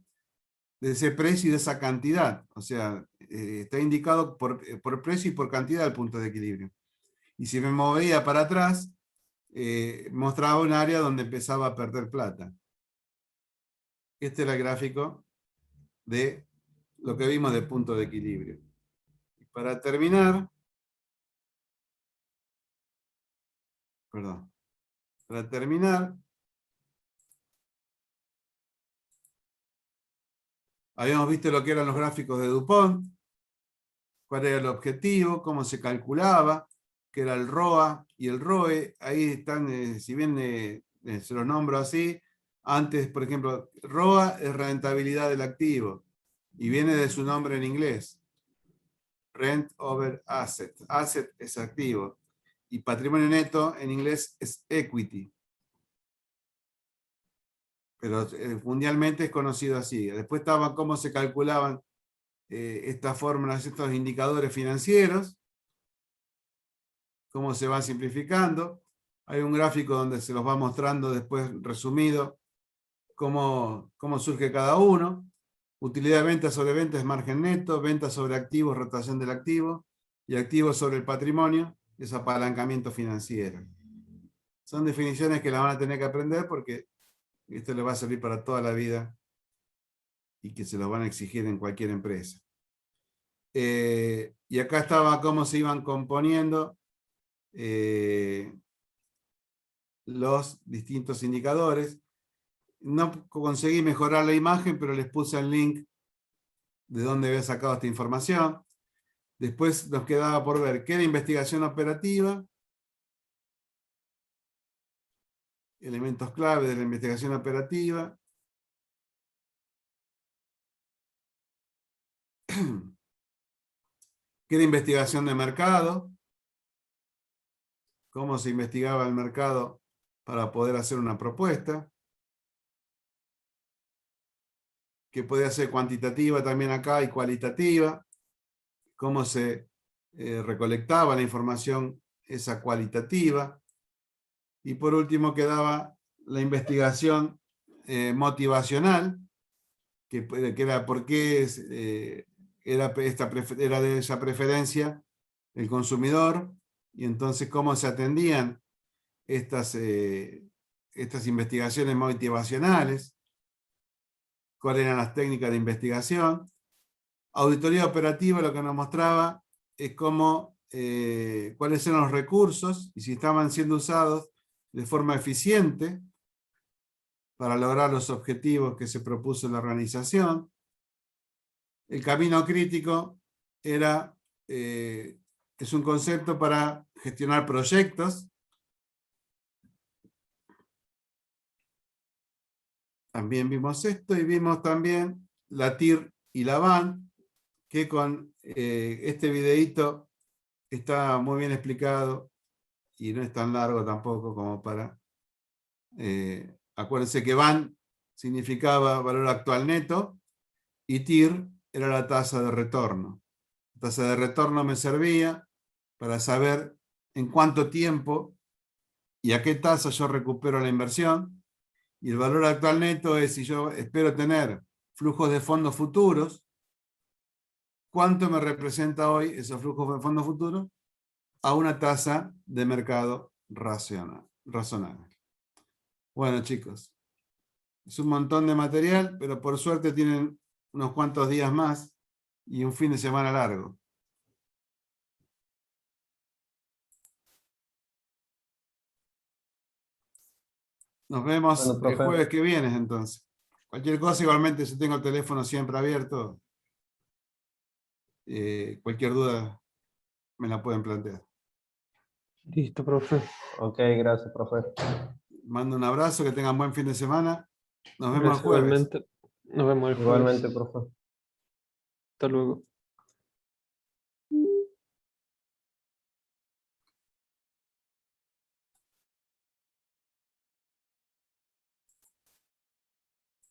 de ese precio y de esa cantidad. O sea, está indicado por precio y por cantidad el punto de equilibrio. Y si me movía para atrás, mostraba un área donde empezaba a perder plata. Este era el gráfico de lo que vimos de punto de equilibrio. Y para terminar, habíamos visto lo que eran los gráficos de DuPont, cuál era el objetivo, cómo se calculaba, que era el ROA y el ROE. Ahí están, si bien se los nombro así, antes, por ejemplo, ROA es rentabilidad del activo, y viene de su nombre en inglés. Rent over asset. Asset es activo. Y patrimonio neto en inglés es equity. Pero mundialmente es conocido así. Después estaban cómo se calculaban estas fórmulas, estos indicadores financieros, cómo se van simplificando. Hay un gráfico donde se los va mostrando después resumido cómo surge cada uno. Utilidad de venta sobre venta es margen neto, venta sobre activos, rotación del activo, y activos sobre el patrimonio es apalancamiento financiero. Son definiciones que las van a tener que aprender porque esto les va a servir para toda la vida y que se los van a exigir en cualquier empresa. Y acá estaba cómo se iban componiendo los distintos indicadores. No conseguí mejorar la imagen, pero les puse el link de dónde había sacado esta información. Después nos quedaba por ver qué era investigación operativa, elementos clave de la investigación operativa, qué era investigación de mercado, cómo se investigaba el mercado para poder hacer una propuesta, que podía ser cuantitativa también acá y cualitativa, cómo se recolectaba la información esa cualitativa, y por último quedaba la investigación motivacional, que era por qué era de esa preferencia el consumidor, y entonces cómo se atendían estas investigaciones motivacionales, cuáles eran las técnicas de investigación. Auditoría operativa lo que nos mostraba es cómo, cuáles eran los recursos y si estaban siendo usados de forma eficiente para lograr los objetivos que se propuso la organización. El camino crítico es un concepto para gestionar proyectos. También vimos esto y vimos también la TIR y la BAN, que con este videíto está muy bien explicado y no es tan largo tampoco como para... acuérdense que BAN significaba valor actual neto y TIR era la tasa de retorno. La tasa de retorno me servía para saber en cuánto tiempo y a qué tasa yo recupero la inversión, y el valor actual neto es si yo espero tener flujos de fondos futuros, ¿cuánto me representa hoy esos flujos de fondos futuros? A una tasa de mercado razonable. Bueno, chicos, es un montón de material, pero por suerte tienen unos cuantos días más y un fin de semana largo. Nos vemos Bueno, el profe. jueves que viene, entonces. Cualquier cosa, igualmente, yo tengo el teléfono siempre abierto. Cualquier duda me la pueden plantear. Listo, profe. Ok, gracias, profe. Mando un abrazo, que tengan buen fin de semana. Nos vemos el Gracias jueves. igualmente. Nos vemos el jueves. Igualmente, profe. Hasta luego.